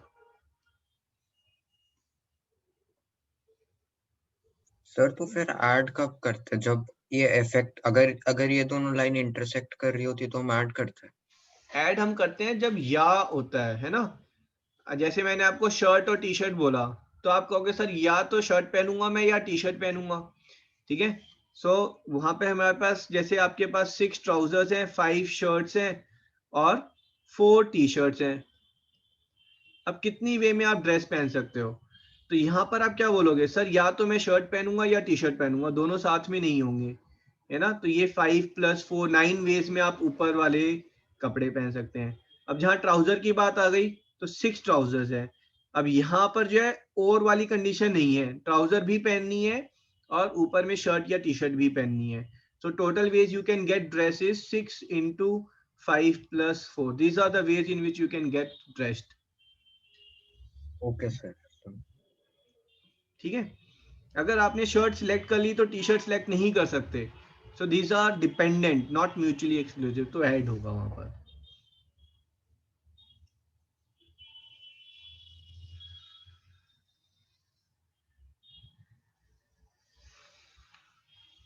Sir तो फिर ऐड कब करते जब ये इफेक्ट अगर ये दोनों लाइन इंटरसेक्ट कर रही होती तो हम ऐड करते हैं। ऐड हम करते हैं जब या होता है ना? जैसे मैंने आपको शर्ट और टी शर्ट बोला तो आप कहोगे सर या तो शर्ट पहनूंगा मैं या टी शर्ट पहनूंगा, ठीक है? सो वहां पे हमारे पास, जैसे आपके पास 6 ट्राउजर्स हैं, 5 शर्ट्स हैं और 4 टी शर्ट्स हैं। अब कितनी वे में आप ड्रेस पहन सकते हो? तो यहाँ पर आप क्या बोलोगे? सर या तो मैं शर्ट पहनूंगा या टी शर्ट पहनूंगा, दोनों साथ में नहीं होंगे, है ना? तो ये 5 + 4 9 वेज में आप ऊपर वाले कपड़े पहन सकते हैं। अब जहाँ ट्राउजर की बात आ गई तो 6 ट्राउजर्स है। अब यहाँ पर जो है और वाली कंडीशन नहीं है, ट्राउजर भी पहननी है और ऊपर में शर्ट या टी शर्ट भी पहननी है। So total ways you can get dresses 6 into 5 + 4। These are the ways in which you can get dressed. Okay sir. ठीक है? अगर आपने शर्ट सिलेक्ट कर ली तो टी शर्ट सिलेक्ट नहीं कर सकते। So these are dependent, not mutually exclusive, तो ऐड होगा वहां पर।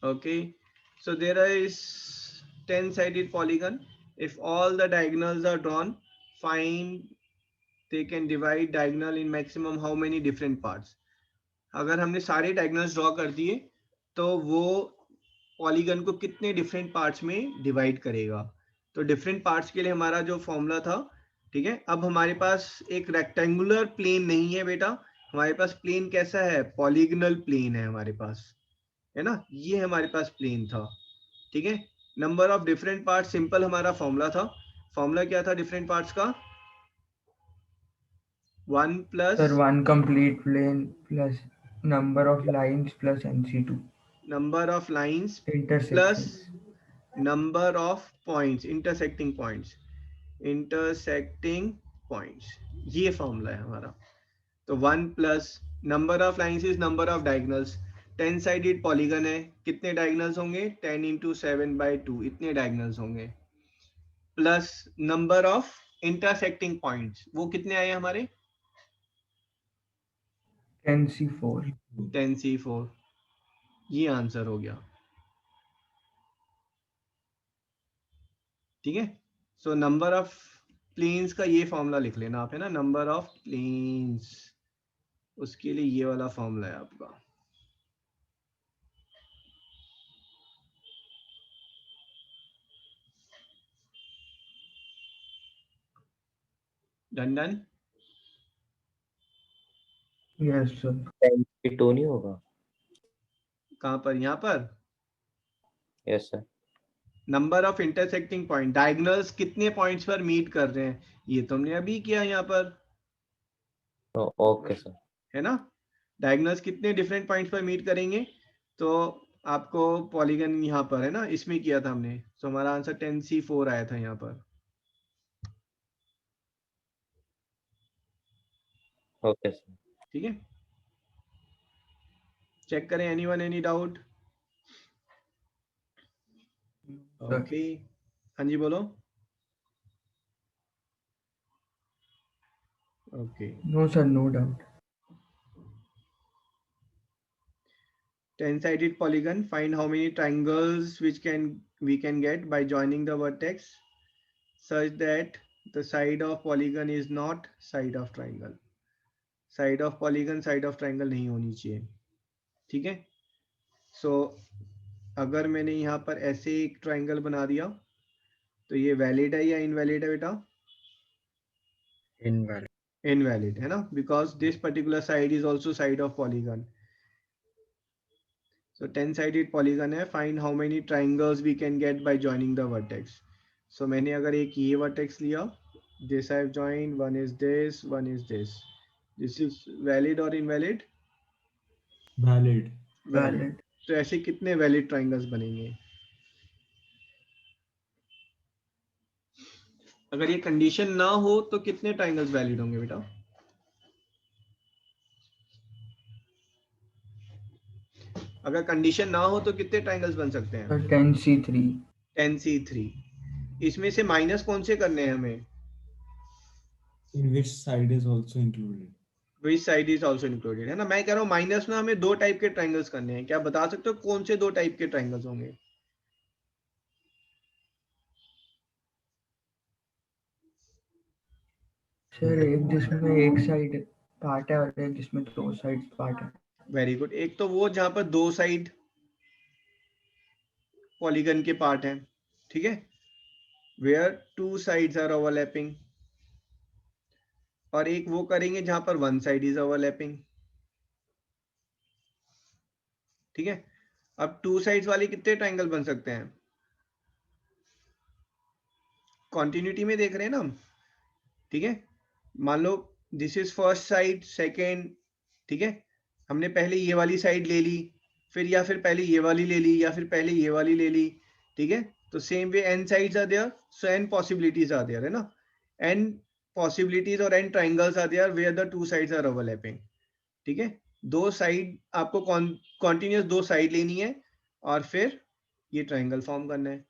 Okay, so there is 10-sided polygon. If all the diagonals are drawn, find they can divide diagonal in maximum how many different parts. अगर हमने सारे diagonals draw कर दिए तो वो पॉलीगन को कितने डिफरेंट पार्ट्स में डिवाइड करेगा? तो डिफरेंट पार्ट्स के लिए हमारा जो फॉर्मूला था, ठीक है? अब हमारे पास एक रेक्टेंगुलर प्लेन नहीं है बेटा, हमारे पास प्लेन कैसा है? पॉलीगनल प्लेन है हमारे पास, है ना? ये हमारे पास प्लेन था, ठीक है? Number of different parts, simple हमारा फॉर्मूला था। फॉर्मूला क्या था डिफरेंट पार्ट्स का? 1 plus Sir, one complete plane plus number of lines plus NC2 number of lines plus intersections. Number of points, intersecting points, intersecting points, ये formula है हमारा। तो 1 plus number of lines is number of diagonals. 10 sided polygon है, कितने diagonals होंगे? 10 into 7/2, इतने diagonals होंगे। Plus number of intersecting points, वो कितने आए हमारे? 10C4. 10C4। ये आंसर हो गया, ठीक है? सो नंबर ऑफ प्लेन्स का ये फॉर्मूला लिख लेना आप, है ना, नंबर ऑफ प्लेन्स, उसके लिए ये वाला फॉर्मूला है आपका। Done done. Yes sir. 10 नहीं होगा? कहाँ पर? यहाँ पर yes sir. Number of intersecting point, diagonals कितने पॉइंट्स पर मीट कर रहे हैं, ये तुमने अभी किया यहाँ पर, ओके सर। है ना। डायगोनल्स कितने डिफरेंट पॉइंट्स पर मीट करेंगे, तो आपको पॉलीगन यहाँ पर, है ना, इसमें किया था हमने, तो हमारा आंसर 10C4 आया था यहाँ पर। Okay sir. ठीक है, चेक करें, एनीवन एनी डाउट? ओके, हाँ जी बोलो। Okay, no sir, no doubt. 10-sided polygon, find how many triangles which we can get by joining the vertex such that the side of polygon is not side of triangle. Side of polygon side of triangle नहीं होनी चाहिए, ठीक है। सो अगर मैंने यहाँ पर ऐसे एक ट्राइंगल बना दिया तो ये वैलिड है या इनवैलिड है बेटा? इनवैलिड। इनवैलिड है ना, because this particular side is also side of polygon. So 10-sided polygon है, find how many triangles we can get by joining the vertex. So मैंने अगर एक ये vertex लिया, this I have joined, one is this, one is this. This is valid or invalid? Valid. Valid. तो ऐसे कितने valid triangles बनेंगे? अगर ये कंडीशन ना हो तो कितने ट्राइंगल्स वैलिड होंगे बेटा? अगर कंडीशन ना हो तो कितने ट्राइंगल्स बन सकते हैं? Sir 10C3। 10C3। इसमें से माइनस कौन से करने हैं हमें? In which side is also included. Which side is also included, है ना। मैं कह रहा हूँ माइनस में हमें दो टाइप के ट्राइंगल्स करने हैं, क्या बता सकते हो कौन से दो टाइप के ट्राइंगल्स होंगे? सर एक जिसमें एक साइड पार्ट है और एक जिसमें दो साइड पार्ट है। Very good. एक तो वो जहां पर दो साइड पॉलीगन के पार्ट हैं, ठीक है, where two sides are overlapping, और एक वो करेंगे जहां पर वन साइड इज ओवरलैपिंग, ठीक है। अब टू साइड्स वाले कितने ट्राइंगल बन सकते हैं? कॉन्टिन्यूटी में देख रहे हैं ना हम, ठीक है। मान लो this is first side, second, ठीक है, हमने पहले ये वाली साइड ले ली, फिर या फिर पहले ये वाली ले ली, या फिर पहले ये वाली ले ली, ठीक है। तो same way n sides are there, so n possibilities are there, है ना। n पॉसिबिलिटीज और n triangles are there where the two sides are overlapping, ठीक है। दो साइड आपको कॉन्टिन्यूस दो साइड लेनी है और फिर ये ट्राइंगल फॉर्म करना है।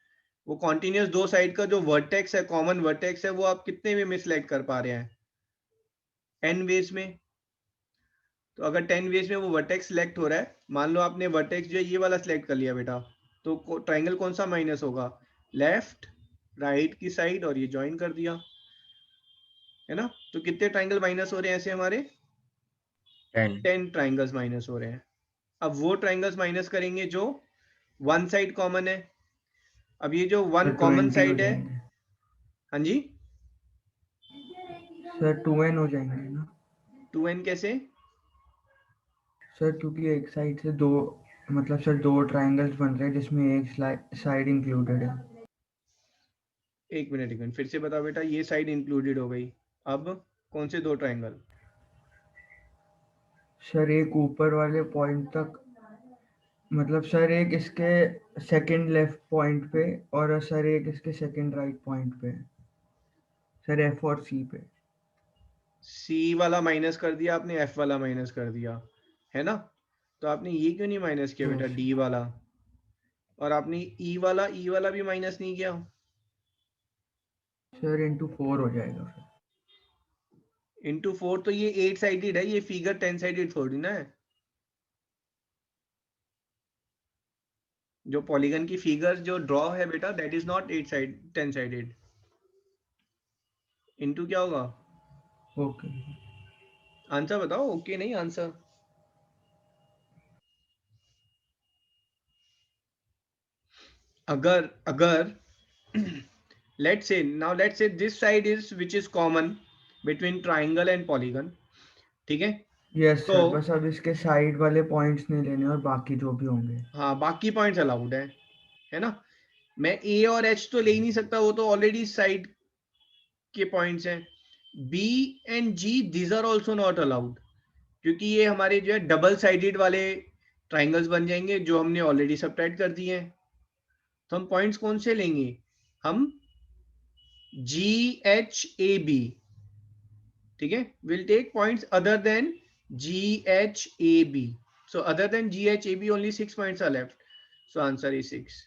वो कॉन्टिन्यूस दो साइड का जो वर्टेक्स है, कॉमन वर्टेक्स है, वो आप कितने वे में सिलेक्ट कर पा रहे हैं? n वेज में। तो अगर 10 वेज में वो वर्टेक्स सिलेक्ट हो रहा है, मान लो आपने वर्टेक्स जो है ये वाला सिलेक्ट कर लिया बेटा, तो ट्राइंगल कौन सा माइनस होगा? लेफ्ट, राइट की साइड, और ये ज्वाइन कर दिया, है ना। तो कितने ट्राइंगल माइनस हो रहे हैं ऐसे हमारे? 10 ट्राइंगल्स माइनस हो रहे हैं। अब वो ट्राइंगल्स माइनस करेंगे जो वन साइड कॉमन है। अब ये जो वन सर कॉमन 20 हो साइड है, जाएंगे। हाँ जी, सर 2n हो जाएंगे ना। 2n कैसे? सर क्योंकि एक साइड से दो, मतलब सर दो ट्रायंगल्स बन रहे हैं जिसमें एक साइड इंक्लूडेड है। एक मिनट फिर से बताओ बेटा। ये साइड इंक्लूडेड हो गई, अब कौन से दो ट्राइंगल? सर एक ऊपर वाले पॉइंट तक, मतलब सर एक इसके सेकंड लेफ्ट पॉइंट पे और सर एक इसके सेकंड राइट पॉइंट पे, सर F और C पे। C वाला माइनस कर दिया आपने, F वाला माइनस कर दिया, है ना। तो आपने ये क्यों नहीं माइनस किया बेटा, Yes. D वाला? और आपने E वाला भी माइनस नहीं किया? सर इंटू 4 हो जाएगा फिर। इंटू 4 तो ये 8 साइडेड है, ये फिगर 10 साइडेड थोड़ी ना है। जो पॉलीगन की फिगर जो ड्रॉ है बेटा, that is not 10 sided. Into क्या होगा? ओके आंसर बताओ, ओके नहीं आंसर। अगर let's say this side is which is common between triangle and polygon, ठीक है? यस तो सर, बस अब इसके साइड वाले पॉइंट्स नहीं लेने और बाकी जो भी होंगे। हाँ, बाकी पॉइंट्स अलाउड है ना? मैं ए और एच तो ले ही नहीं सकता, वो तो ऑलरेडी साइड के पॉइंट्स हैं। B and G these are also not allowed, क्योंकि ये हमारे जो है डबल साइडेड वाले ट्राइंगल्स बन जाएंगे जो हमने ऑलरेडी सबट्रैक्ट कर दिए हैं। तो हम पॉइंट्स कौन से लेंगे? हम जी एच ए बी, ठीक है? Will take points other than G H A B. So other than G H A B only 6 points are left. So answer is 6.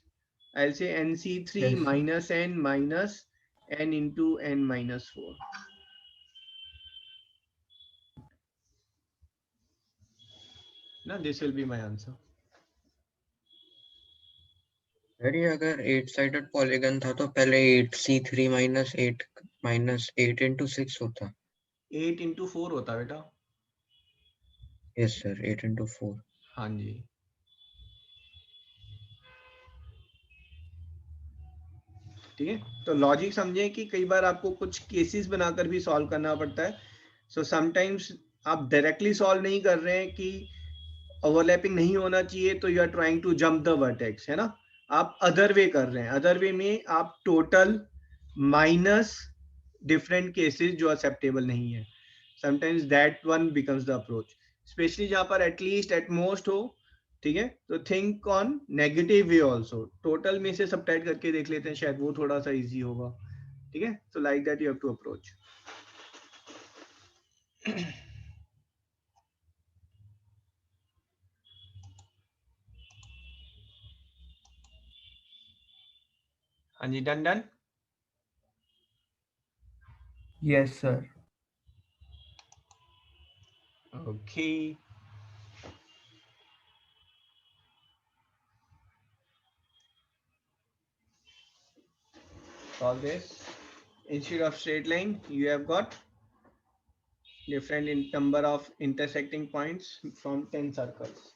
I'll say NC3 Yes, sir. minus n minus n into n minus 4. Now this will be my answer. Sir ये अगर 8 sided polygon था तो पहले 8C3 minus 8 into 6 होता। 8 into 4 होता बेटा। Yes sir, 8 into 4। हाँ जी। ठीक है, तो लॉजिक समझे कि कई बार आपको कुछ केसेस बनाकर भी सॉल्व करना पड़ता है। सो समटाइम्स आप डायरेक्टली सॉल्व नहीं कर रहे हैं कि ओवरलैपिंग नहीं होना चाहिए तो you are trying to jump the vertex, है ना? आप अदर वे कर रहे हैं। अदर वे में आप टोटल माइनस डिफरेंट केसेस जो एक्सेप्टेबल नहीं है। Sometimes that one becomes the approach, specially जहां पर एटलीस्ट एट मोस्ट हो। ठीक है, तो think on negative way also. Total में से सबट्रैक्ट करके देख लेते हैं, शायद वो थोड़ा सा इजी होगा। ठीक है, so like that you have to approach. हाँ जी, done. Yes, sir. Okay. Solve this. Instead of straight line, you have got different in number of intersecting points from 10 circles.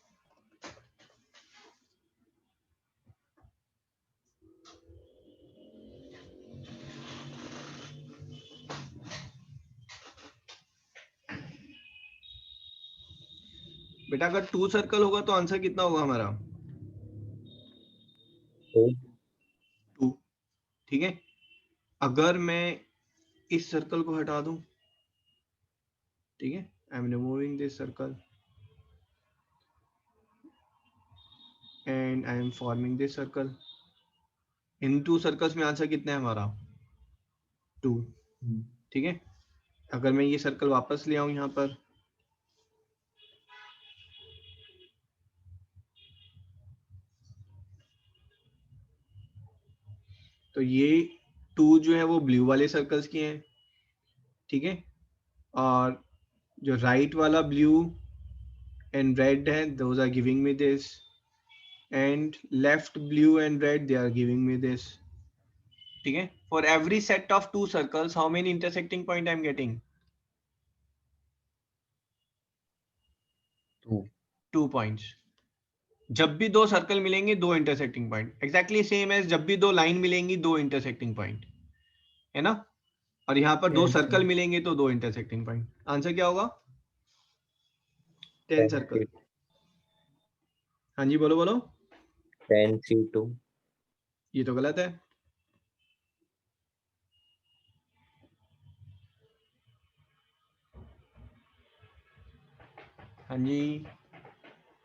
बेटा अगर 2 सर्कल होगा तो आंसर कितना होगा हमारा? 2। ठीक है, अगर मैं इस सर्कल को हटा दूं, ठीक है, I am removing this circle and I am forming this circle. In 2 circles में आंसर कितना है हमारा? 2। ठीक है, अगर मैं ये सर्कल वापस ले आऊं यहां पर, तो ये 2 जो है वो ब्लू वाले सर्कल्स की हैं। ठीक है, और जो राइट वाला ब्लू एंड रेड है, those are giving me this, and left blue and red they are giving me this. ठीक है, for every set of 2 circles how many intersecting point I am getting? 2 points. जब भी 2 circle मिलेंगे 2 intersecting point, exactly same as जब भी 2 line मिलेंगी 2 intersecting point, है ना? और यहाँ पर 2 Yes, सर्कल sir. मिलेंगे तो 2 इंटरसेक्टिंग पॉइंट। आंसर क्या होगा? 10 सर्कल। हाँ जी, बोलो। 10C2। ये तो गलत है। हाँ जी,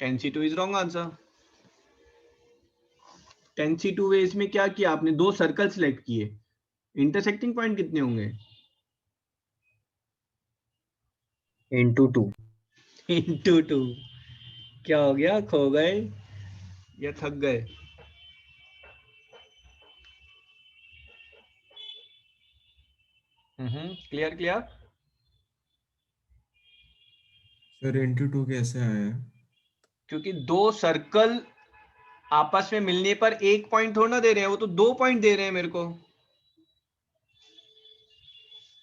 10C2 is wrong answer. 10C2 वे इसमें क्या किया आपने? 2 सर्कल सिलेक्ट किए, इंटरसेक्टिंग पॉइंट कितने होंगे? into 2। इंटू 2। क्या हो गया, खो गए या थक गए? क्लियर। सर इंटू 2 कैसे आया? क्योंकि 2 सर्कल आपस में मिलने पर 1 पॉइंट थोड़ा ना दे रहे हैं, वो तो 2 पॉइंट दे रहे हैं मेरे को।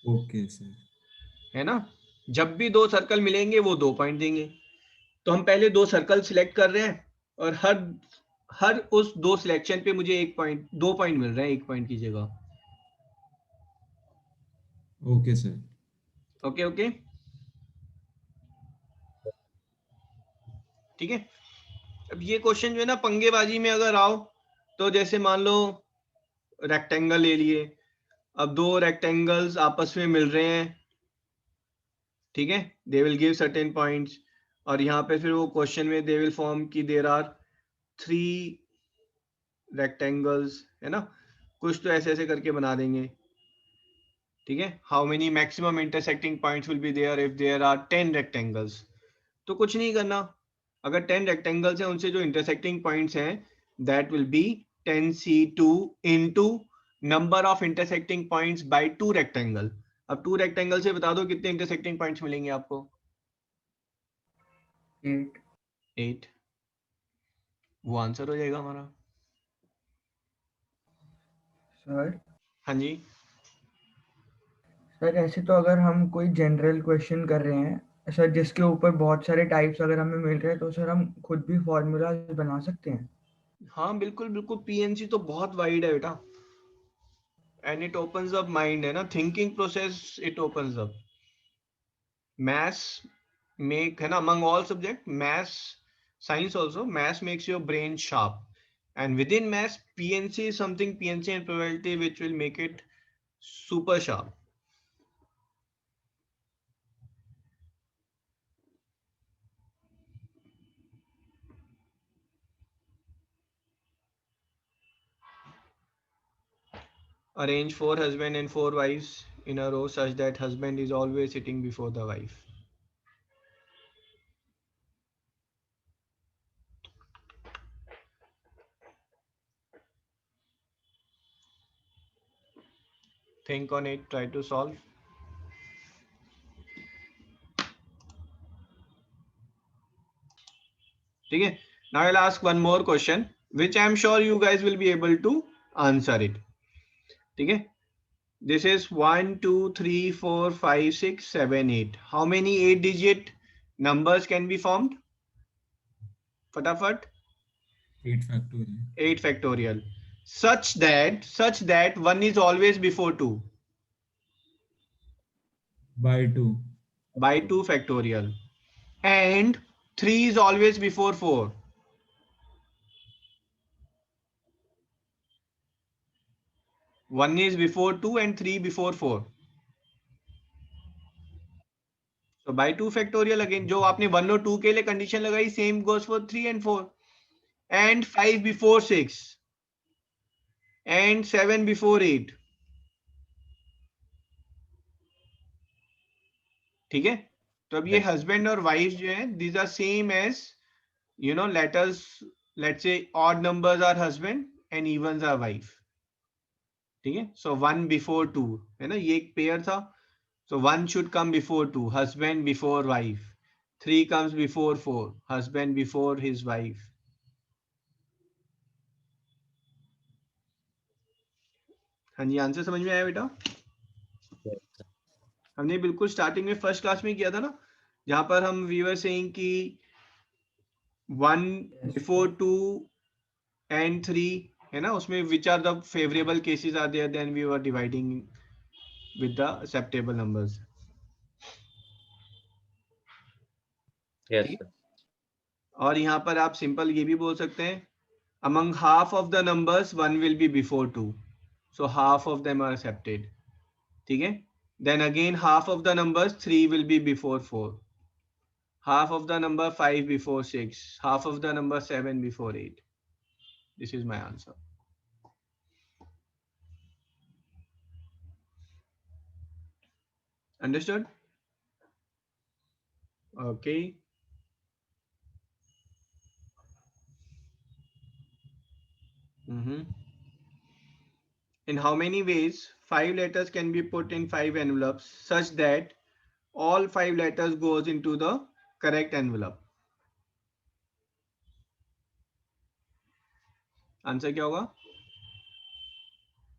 Okay sir. है ना। जब भी दो सर्कल मिलेंगे वो 2 पॉइंट देंगे। तो हम पहले 2 सर्कल सिलेक्ट कर रहे हैं और हर उस 2 सिलेक्शन पे मुझे 2 पॉइंट मिल रहे हैं 1 पॉइंट की जगह। Okay sir. ओके ओके, ठीक है। अब ये क्वेश्चन जो है ना पंगेबाजी में अगर आओ तो जैसे मान लो रेक्टेंगल ले लिए, अब 2 रेक्टेंगल्स आपस में मिल रहे हैं, ठीक है, they will give certain points. और यहाँ पे फिर वो क्वेश्चन में दे विल फॉर्म की देयर आर 3 रेक्टेंगल्स, है ना, कुछ तो ऐसे ऐसे करके बना देंगे, ठीक है। How many maximum intersecting points will be there if there are 10 rectangles. तो कुछ नहीं करना, अगर 10 रेक्टेंगल्स हैं उनसे जो इंटरसेक्टिंग पॉइंट्स हैं that will be 10c2 into number of intersecting points by 2 rectangle. अब 2 रेक्टेंगल से बता दो कितने इंटरसेक्टिंग पॉइंट्स मिलेंगे आपको। 8। 8, वो आंसर हो जाएगा हमारा। सर हाँ जी, सर ऐसे तो अगर हम कोई जनरल क्वेश्चन कर रहे हैं सर जिसके ऊपर बहुत सारे टाइप्स अगर हमें मिल रहे हैं तो सर हम खुद भी फॉर्मूला बना सकते हैं। हाँ बिल्कुल बिल्कुल, पीएनसी तो बहुत वाइड है बेटा, and it opens up mind, है ना, thinking process it opens up. Maths make, है ना, among all subject maths, science also, maths makes your brain sharp, and within maths PNC is something, PNC and probability, which will make it super sharp. Arrange 4 husband and 4 wives in a row such that husband is always sitting before the wife. Think on it, try to solve. ठीक है, now I'll ask one more question which I am sure you guys will be able to answer it. ठीक है, this is 1 2 3 4 5 6 7 8. How many 8-digit numbers can be formed? फटाफट। 8 factorial 8 factorial, such that 1 is always before 2, by 2 by 2 factorial, and 3 is always before 4. 1 is before 2 and 3 before 4. So by 2 factorial again, जो आपने 1 और 2 के लिए condition लगाई same goes for 3 and 4, and 5 before 6 and 7 before 8. ठीक है, तो अब ये Yes. हस्बैंड और वाइफ जो है these are same as, you know, let's say odd numbers are husband and evens are wife. ठीक है, so 1 before 2, है ना, ये एक पेयर था, so 1 should come before 2, husband before wife. 3 comes before 4, husband before his wife. हाँ जी, answer समझ में आया बेटा? Yes. हमने बिल्कुल स्टार्टिंग में फर्स्ट क्लास में किया था ना, जहां पर हम वी वर सेइंग कि 1 बिफोर 2 and 3, है ना, उसमें which are the favorable cases are there, then we were dividing with the acceptable numbers. Yes, ठीक sir. है, और यहाँ पर आप सिंपल ये भी बोल सकते हैं among half of the numbers 1 will be before 2, so half of them are accepted. ठीक है, then again half of the numbers 3 will be before 4, half of the number 5 before 6, half of the number 7 before 8. This is my answer. Understood? Okay. In how many ways 5 letters can be put in 5 envelopes such that all 5 letters goes into the correct envelope? Answer क्या होगा?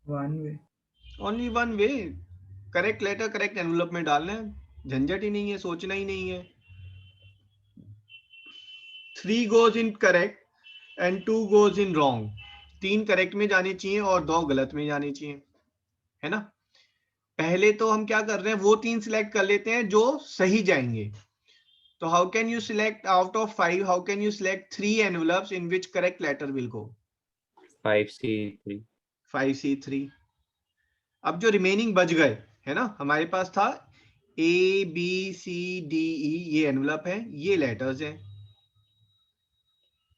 One way. Only one way. Correct letter correct envelope में डालना है, झंझट ही नहीं है, सोचना ही नहीं है। 3 goes in correct and 2 goes in wrong. 3 correct में जाने चाहिए और 2 गलत में जाने चाहिए, है ना। पहले तो हम क्या कर रहे हैं, वो 3 सिलेक्ट कर लेते हैं जो सही जाएंगे। तो how can you select out of 5, how can you select 3 envelopes in which correct letter will go? 5C3. 5C3। अब जो रिमेनिंग बच गए है ना, हमारे पास था ABCDE, ये एनवलप है, ये लेटर्स हैं,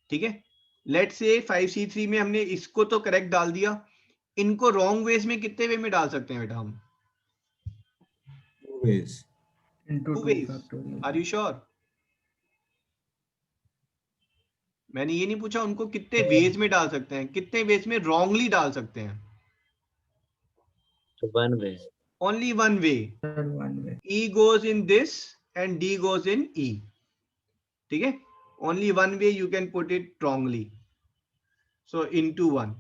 ठीक है। लेट्स से 5C3 में हमने इसको तो करेक्ट डाल दिया, इनको रॉन्ग वेज में कितने वे में डाल सकते हैं बेटा हम? 2 ways. into 2 2 ways. factorial. Are you sure? मैंने ये नहीं पूछा उनको कितने वेज में डाल सकते हैं, कितने वेज में रॉन्गली डाल सकते हैं। So 1 way. Only 1 way, Sir, one way. E goes in this and D goes in E, ठीक है। Only 1 way you can put it wrongly, so into 1।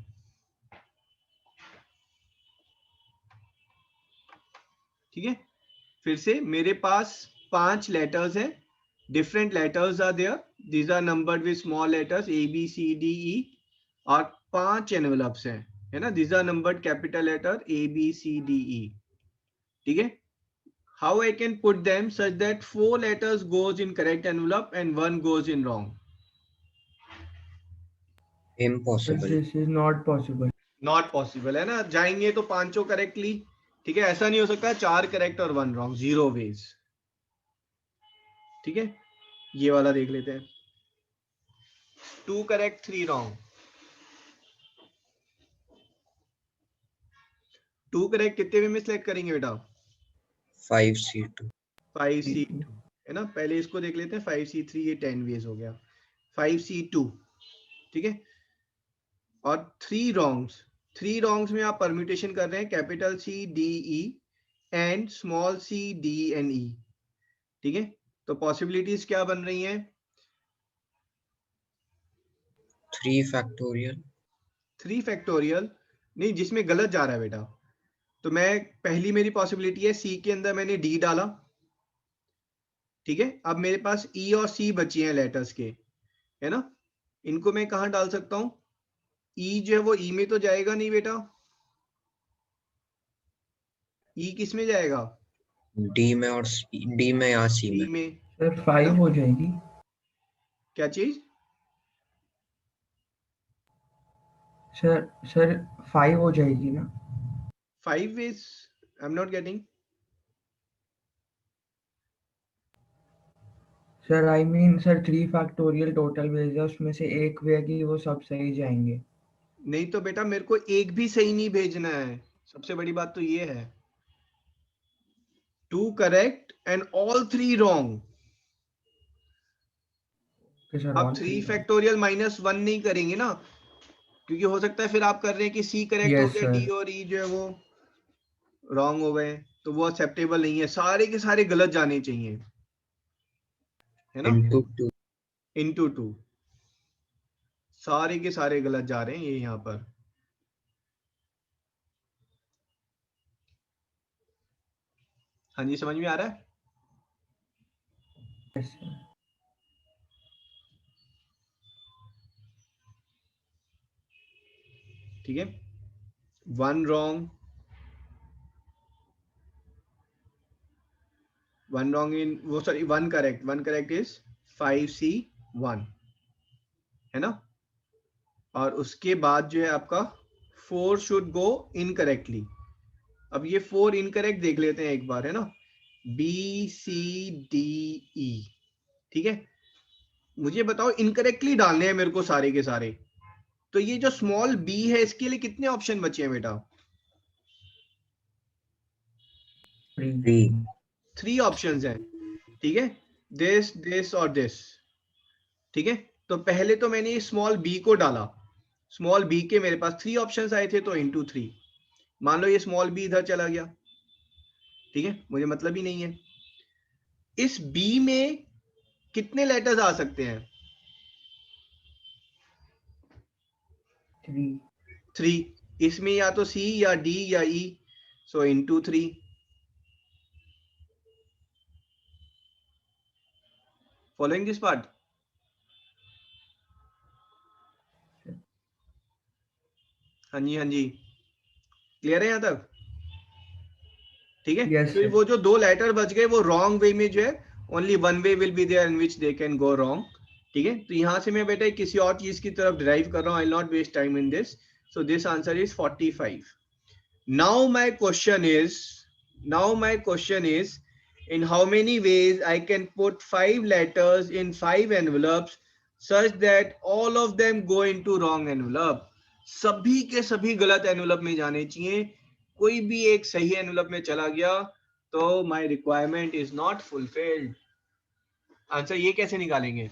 ठीक है, फिर से मेरे पास 5 लेटर्स हैं, different letters are there, these are numbered with small letters ABCDE, और 5 एनवलप्स हैं, है ना, these are numbered capital letter ABCDE, ठीक है। How I can put them such that 4 letters goes in correct envelope and 1 goes in wrong? Sir, Impossible. this is not possible. Not possible, है ना, जाएंगे तो 5 correctly, ठीक है, ऐसा नहीं हो सकता 4 करेक्ट और 1 रॉन्ग, 0 वेज, ठीक है। ये वाला देख लेते हैं, 2 करेक्ट 3 रॉन्ग। 2 करेक्ट कितने वे में सिलेक्ट करेंगे बेटा? 5C2. 5C2, है ना। पहले इसको देख लेते हैं, 5C3 ये 10 वेज हो गया, 5C2, ठीक है। और 3 रॉन्ग्स, 3 रॉन्ग्स में आप परम्यूटेशन कर रहे हैं capital CDE and small CDNE, ठीक है। तो पॉसिबिलिटीज क्या बन रही हैं? 3 factorial. 3 फैक्टोरियल नहीं, जिसमें गलत जा रहा है बेटा। तो मैं पहली मेरी पॉसिबिलिटी है C के अंदर मैंने D डाला, ठीक है। अब मेरे पास E और C बची हैं लेटर्स के, है ना। इनको मैं कहां डाल सकता हूं? E जो है वो E में तो जाएगा नहीं बेटा, E किस में जाएगा? D में और D में या C D में. में। Sir, 5 हो जाएगी. क्या चीज? Sir, 5 हो जाएगी ना. 5 ways, I am not getting. Sir, I mean, sir, 3 factorial total ways है, उसमें से एक वे की वो सब सही जाएंगे. नहीं तो बेटा मेरे को एक भी सही नहीं भेजना है, सबसे बड़ी बात तो ये है। 2 correct and all 3 wrong. Okay, sir, आप all 3 three. फैक्टोरियल -1 नहीं करेंगे ना, क्योंकि हो सकता है फिर आप कर रहे हैं कि C करेक्ट हो Yes, गया, D sir. और E जो है वो रॉन्ग हो गए, तो वो एक्सेप्टेबल नहीं है, सारे के सारे गलत जाने चाहिए, है ना, Into 2. into 2, सारे के सारे गलत जा रहे हैं ये यहाँ पर। हाँ जी, समझ में आ रहा है? Yes, sir. ठीक है, 1 रॉन्ग, 1 रॉन्ग इन वो, sorry 1 correct, 1 correct is 5C1, है ना। और उसके बाद जो है आपका 4 शुड गो इनकरेक्टली। अब ये 4 इनकरेक्ट देख लेते हैं एक बार, है ना, BCDE, ठीक है। मुझे बताओ इनकरेक्टली डालने हैं मेरे को सारे के सारे, तो ये जो स्मॉल b है इसके लिए कितने ऑप्शन बचे हैं बेटा? 3. 3 ऑप्शंस हैं, ठीक है, दिस दिस और दिस, ठीक है। तो पहले तो मैंने स्मॉल b को डाला, स्मॉल b के मेरे पास 3 ऑप्शंस आए थे, तो into 3। मान लो ये स्मॉल b इधर चला गया, ठीक है, मुझे मतलब ही नहीं है। इस b में कितने लेटर्स आ सकते हैं? 3. 3। इसमें या तो C या D या E, so into 3, Following this part? हाँ जी, क्लियर है यहाँ तक? ठीक है। Yes, तो sir. वो जो दो लेटर बच गए वो रॉन्ग वे में जो है, only one way will be there in which they can go wrong. ठीक है, तो यहाँ से मैं बेटा किसी और चीज की तरफ डिराइव कर रहा हूँ, I not waste time in this. So this answer is 45। Now my question is in how many ways I can put 5 letters in 5 envelopes such that all of them go into wrong envelope। सभी के सभी गलत envelope में जाने चाहिए, कोई भी एक सही एनवलप में चला गया तो my requirement is not fulfilled। Answer ये कैसे निकालेंगे?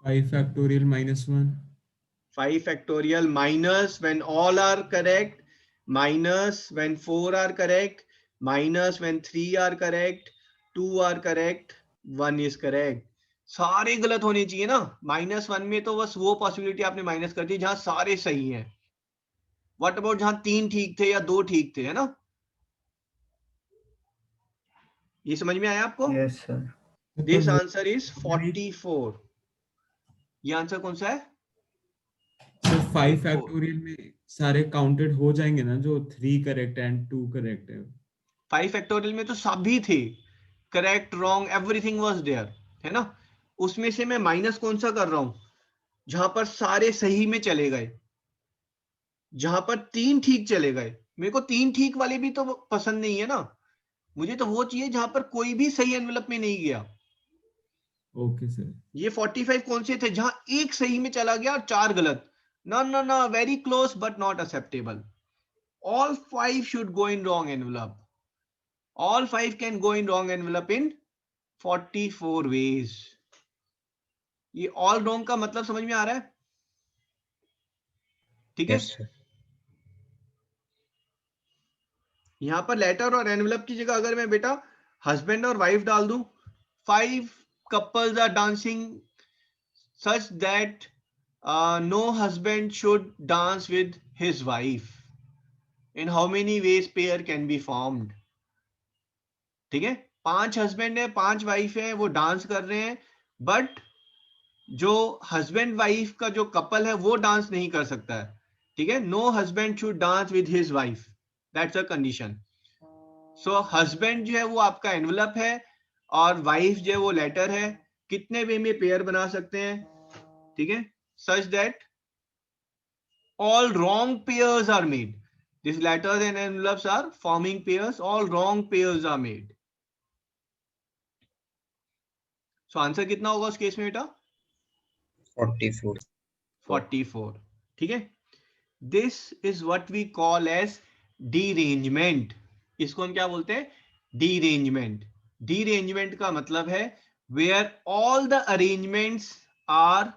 5 factorial -1 5 factorial minus when all are correct, minus when 4 are correct, minus when 3 are correct, 2 are correct, 1 is correct। सारे गलत होने चाहिए ना। -1 में तो बस वो पॉसिबिलिटी आपने माइनस कर दी जहां सारे सही हैं। व्हाट अबाउट जहां 3 ठीक थे या 2 ठीक थे, है ना? ये समझ में आया आपको? Yes, sir. This answer is 44। ये आंसर कौन सा है? सर 5 फैक्टोरियल में सारे काउंटेड हो जाएंगे ना, जो 3 करेक्ट एंड 2 करेक्ट है। 5 फैक्टोरियल में तो सभी थे, correct wrong everything was there, है ना? उसमें से मैं माइनस कौन सा कर रहा हूं? जहां पर सारे सही में चले गए, जहां पर 3 ठीक चले गए। मेरे को 3 ठीक वाले भी तो पसंद नहीं है ना, मुझे तो वो चाहिए जहां पर कोई भी सही एनवेलप में नहीं गया। Okay sir. ये 45 कौन से थे जहां एक सही में चला गया और 4 गलत? ना ना ना, very close but not acceptable. all 5 should go in wrong envelope, all 5 can go in wrong envelope in 44 ways। ये ऑल रॉन्ग का मतलब समझ में आ रहा है? ठीक है। Yes, sir. यहां पर लेटर और एनवेलप की जगह अगर मैं बेटा हस्बैंड और वाइफ डाल दूं, 5 couples are dancing such that no husband should dance with his wife। in how many ways pair can be formed? ठीक है, 5 हस्बैंड है 5 वाइफ है, वो डांस कर रहे हैं, बट जो हस्बैंड वाइफ का जो कपल है वो डांस नहीं कर सकता है। ठीक है, no husband should dance with his wife, that's a condition. So husband जो है वो आपका एनवलप है और वाइफ जो है वो लेटर है। कितने वे में पेयर बना सकते हैं? ठीक है, such that all wrong pairs are made, these letters and envelopes are forming pairs, all wrong pairs are made। so answer कितना होगा उस केस में बेटा? 44. 44। ठीक है, this is what we call as derangement. इसको हम क्या बोलते हैं? डीरेंजमेंट। डीरेंजमेंट का मतलब है where all the arrangements are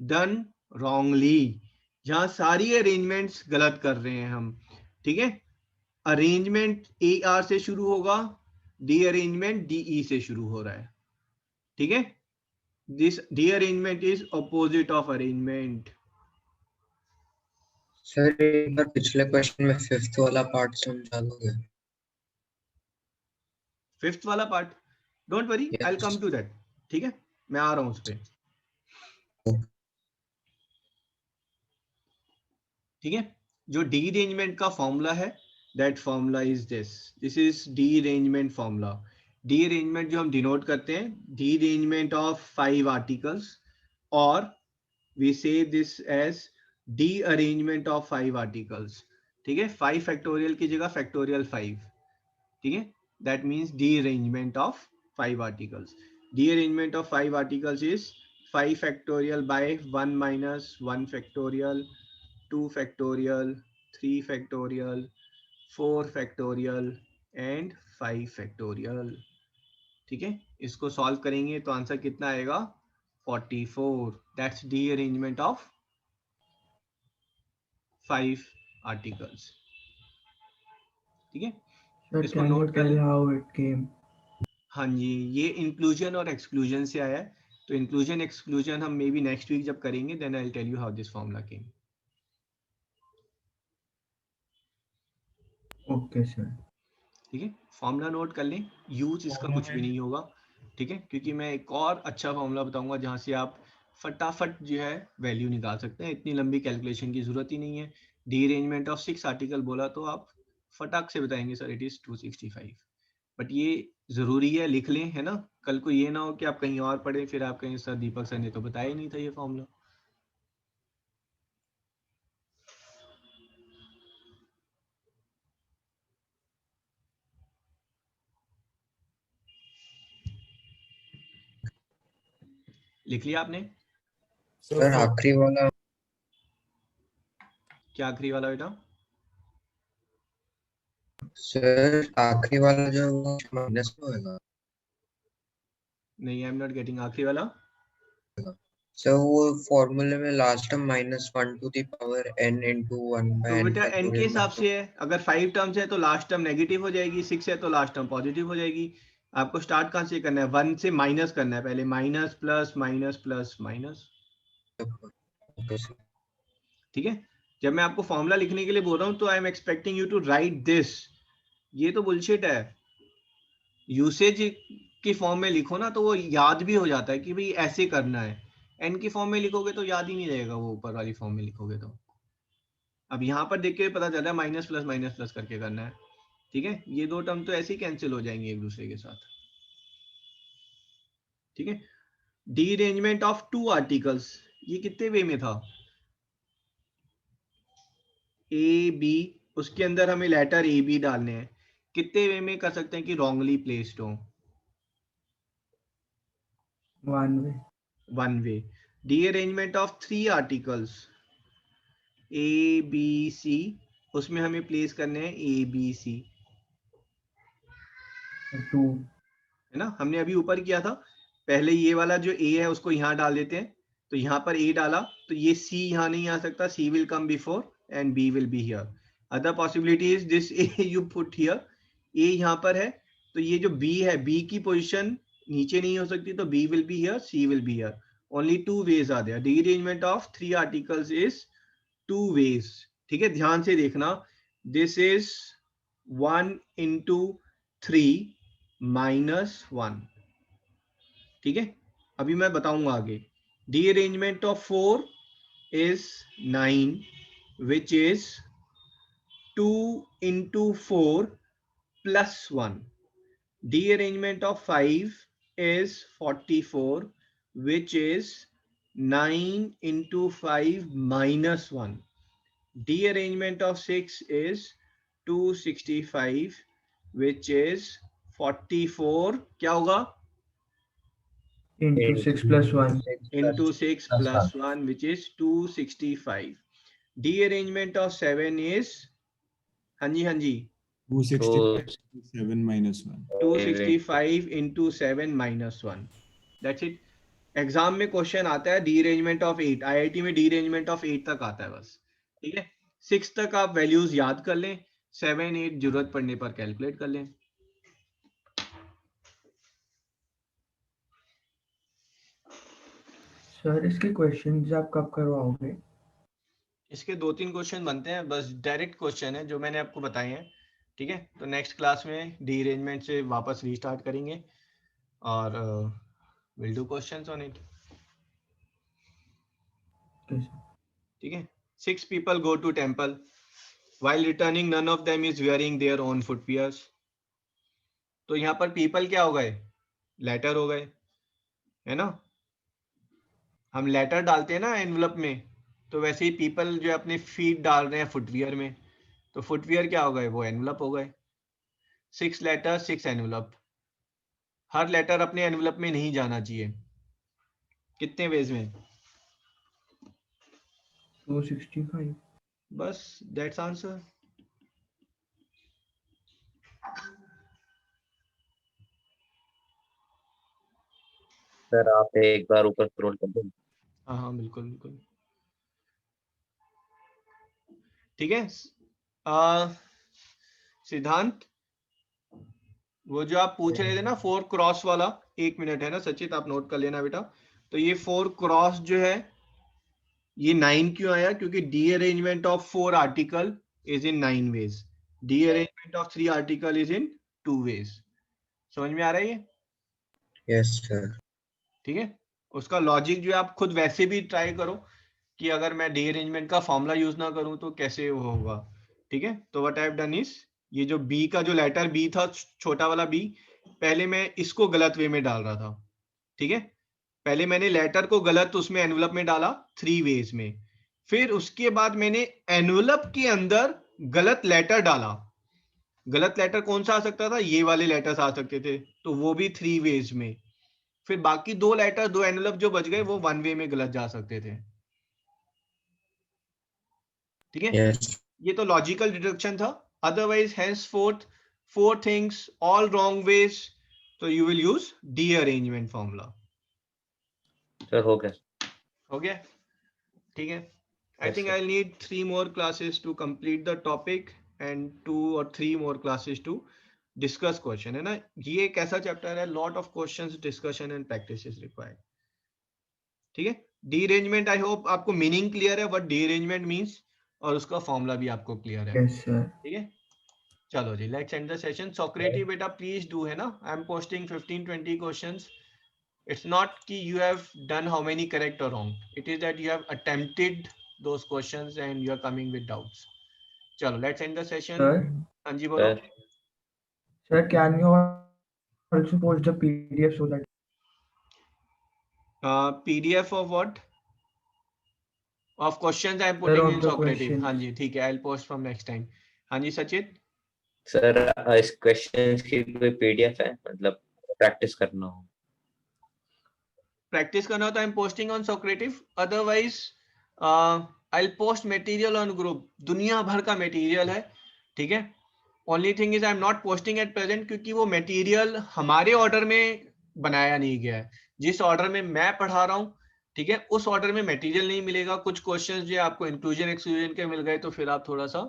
done wrongly, जहां सारी अरेंजमेंट्स गलत कर रहे हैं हम। ठीक है, अरेंजमेंट ए आर से शुरू होगा, डी अरेंजमेंट डी ई से शुरू हो रहा है। ठीक है, this D arrangement is opposite of arrangement. Sir एक बार पिछले क्वेश्चन में 5th वाला पार्ट समझा दोगे? 5th वाला part, don't worry, I will Yes. Come to that. ठीक है, मैं आ रहा हूं उस पे। ठीक है, जो डी अरेंजमेंट का फॉर्मूला है, that formula is this is derangement formula. Derangement जो हम डिनोट करते हैं, डी अरेंजमेंट ऑफ 5 आर्टिकल्स, और we say this as derangement of 5 articles. ठीक है, 5 फैक्टोरियल की जगह फैक्टोरियल 5। ठीक है, that means dearrangement of 5 articles। dearrangement of 5 articles is 5 factorial by 1 minus 1 factorial, 2 factorial, 3 factorial, 4 factorial and 5 factorial। ठीक है, इसको सॉल्व करेंगे तो आंसर कितना आएगा? 44। That's derangement of 5 articles. ठीक है, Sir, इसको can you नोट कर tell लें। how it came? हाँ जी, ये इंक्लूजन और एक्सक्लूजन से आया है। तो इंक्लूजन एक्सक्लूजन हम मे बी नेक्स्ट वीक जब करेंगे, then I will tell you how this formula came. Okay, sir. ठीक है, फॉर्मूला नोट कर लें, यूज इसका कुछ भी नहीं होगा, ठीक है, क्योंकि मैं एक और अच्छा फॉर्मूला बताऊंगा जहां से आप फटाफट जो है वैल्यू निकाल सकते हैं, इतनी लंबी कैलकुलेशन की जरूरत ही नहीं है। रीअरेंजमेंट ऑफ 6 आर्टिकल बोला तो आप फटाक से बताएंगे सर इट इज 265, बट ये जरूरी है, लिख लें, है ना, कल को ये ना हो कि आप कहीं और पढ़े फिर आप कहें सर दीपक सर ने तो बताया ही नहीं था ये फॉर्मूला। लिख लिया आपने? सर आखिरी वाला क्या आखिरी वाला बेटा? सर आखिरी वाला जो वो माइनस में होगा नहीं, आई एम नॉट गेटिंग। आखिरी वाला सर, वो फॉर्मूले में last term -1 to the power n into 1 by तो n बेटा n के हिसाब factorial से है, अगर 5 टर्म्स है तो लास्ट टर्म नेगेटिव हो जाएगी, 6 है तो लास्ट टर्म पॉजिटिव हो जाएगी। आपको स्टार्ट कहाँ से करना है? 1 से माइनस करना है पहले, minus plus minus plus minus, okay sir. ठीक है। जब मैं आपको फॉर्मूला लिखने के लिए बोल रहा हूँ तो I am expecting you to write this, ये तो बुलशिट है। यूसेज की फॉर्म में लिखो ना तो वो याद भी हो जाता है कि भाई ऐसे करना है, एन की फॉर्म में लिखोगे तो याद ही नहीं रहेगा, वो ऊपर वाली फॉर्म में लिखोगे तो। अब यहाँ पर देख के पता चल रहा है माइनस प्लस करके करना है, ठीक है। ये दो टर्म तो ऐसे ही कैंसिल हो जाएंगे एक दूसरे के साथ, ठीक है। डीअरेंजमेंट ऑफ 2 आर्टिकल्स, ये कितने वे में था? ए बी, उसके अंदर हमें लेटर ए बी डालने हैं, कितने वे में कर सकते हैं कि रॉन्गली प्लेस्ड हो? 1 way। 1 way. Derangement of 3 articles A B C, उसमें हमें प्लेस करने हैं ए बी सी, 2। है ना। हमने अभी ऊपर किया था, पहले ये वाला जो ए है उसको यहाँ डाल देते हैं, तो यहाँ पर ए डाला तो ये सी यहाँ नहीं आ सकता, C will come before and B will be here. Other possibility is this A you put here, A यहाँ पर है तो ये जो बी है, बी की पोजीशन नीचे नहीं हो सकती, तो B will be here, C will be here. Only 2 ways are there. Rearrangement of 3 articles is 2 ways, ठीक है। ध्यान से देखना, दिस इज 1 into 3 -1, ठीक है। अभी मैं बताऊंगा आगे। Derangement of 4 is 9 which is 2 into 4 plus 1. Dearrangement of 5 is 44 which is 9 into 5 minus 1. Dearrangement of 6 is 265 which is 44, क्या होगा? into 6 plus 1। Into 6 plus 1 which is 265. Dearrangement of 7 is, हाँ जी 267 minus 1. 265 into 7 minus 1. That's it. Exam में question आता है डीअरेंजमेंट of 8, IIT में डीअरेंजमेंट of 8 तक आता है बस, ठीक है। 6 तक आप वैल्यूज याद कर लें, 7 8 जरूरत पड़ने पर कैलकुलेट कर लें। सर इसके क्वेश्चंस आप कब करवाओगे? इसके 2-3 क्वेश्चन बनते हैं, बस डायरेक्ट क्वेश्चन है जो मैंने आपको बताए हैं, ठीक है। तो नेक्स्ट क्लास में डीअरेंजमेंट से वापस रीस्टार्ट करेंगे और will do questions on it, ठीक है। 6 people go to temple, while returning none of them is wearing their own footwears. तो यहाँ पर people क्या हो गए? लेटर हो गए, है ना। हम लेटर डालते हैं ना एनवलप में, तो वैसे ही पीपल जो अपने फीट डाल रहे हैं फुटवियर में, तो फुटवियर क्या हो गए? वो एनवलप हो गए। 6 लेटर 6 एनवलप। हर लेटर अपने एनवलप में नहीं जाना चाहिए। कितने वेज में? 265। बस दैट्स आंसर। सर आप एक बार ऊपर स्क्रॉल कर दो। हाँ बिल्कुल बिल्कुल, ठीक है। सिद्धांत, वो जो आप पूछ रहे थे ना 4 क्रॉस वाला, 1 मिनट है ना सचित, आप नोट कर लेना बेटा। तो ये 4 क्रॉस जो है ये 9 क्यों आया? क्योंकि derangement of 4 article is in 9 ways, derangement of 3 article is in 2 ways. समझ में आ रहा है ये? Yes sir. ठीक है, उसका लॉजिक जो है आप खुद वैसे भी ट्राई करो कि अगर मैं डी अरेंजमेंट का फॉर्मूला यूज ना करूं तो कैसे वो होगा. ठीक है, तो what I have done is, ये जो बी का जो लेटर बी था, छोटा वाला बी, पहले मैं इसको गलत वे में डाल रहा था. ठीक है, पहले मैंने लेटर को गलत उसमें एनवलप में डाला 3 वेज में, फिर उसके बाद मैंने एनवलप के अंदर गलत लेटर डाला. गलत लेटर कौन सा आ सकता था? ये वाले लेटर्स आ सकते थे, तो वो भी 3 वेज में. फिर बाकी 2 लेटर, 2 एनवलप जो बच गए वो 1 वे में गलत जा सकते थे. ठीक है, यस ये तो लॉजिकल डिडक्शन था. Otherwise henceforth 4 things all wrong ways, so you will use D arrangement formula. Sir हो गया. हो गया? ठीक है, I Yes, think sir. I'll need 3 more classes to complete the topic and 2 or 3 more classes to discuss question, है ना. ये एक ऐसा चैप्टर है, lot of questions, discussion and practice is required. ठीक है, डी अरेंजमेंट आई होप आपको meaning clear है, व्हाट डी अरेंजमेंट मींस, और उसका फॉर्मूला भी आपको क्लियर है. Yes sir. ठीक है, चलो जी, let's end the session. Socrates बेटा प्लीज डू, है ना, I am posting 15-20 questions. It's not कि you have done how many correct or wrong. It is that you have attempted those questions and you are coming with doubts. चलो let's end the session. Sir, हाँ जी बोलो. sir, can you also post the PDF so that PDF of what? Of questions I am Sir, putting of in the Socrates. questions. हाँ जी ठीक है, I'll post from next time. हाँ जी सचित. Sir इस questions की कोई पीडीएफ है, मतलब practice करना हो? Practice करना हो तो I am posting on Socrates. Otherwise, I'll post material on group. दुनिया भर का material है. ठीक है, only thing is I am not posting at present, क्योंकि वो मटेरियल हमारे ऑर्डर में बनाया नहीं गया है. जिस ऑर्डर में मैं पढ़ा रहा हूँ, ठीक है, उस ऑर्डर में मटेरियल नहीं मिलेगा. कुछ क्वेश्चंस जो आपको इंक्लूजन एक्सक्लूजन के मिल गए तो फिर आप थोड़ा सा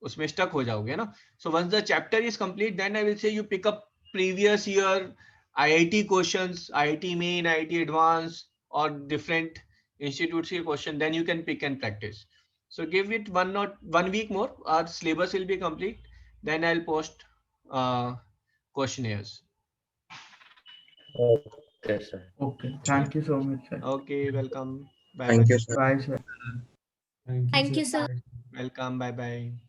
उसमें स्टक हो जाओगे ना. So once the chapter is complete then I will say you pick up previous year IIT questions, IIT main, IIT advance और डिफरेंट इंस्टीट्यूट्स के question, then you can pick and practice. So give it 1 week more. Our syllabus will be complete. Then I'll post questionnaires. Okay sir. Okay, thank you so much, sir. Okay, welcome. Bye thank bye. You sir. Bye, sir. Thank Thank you, sir. sir. Welcome. Bye bye.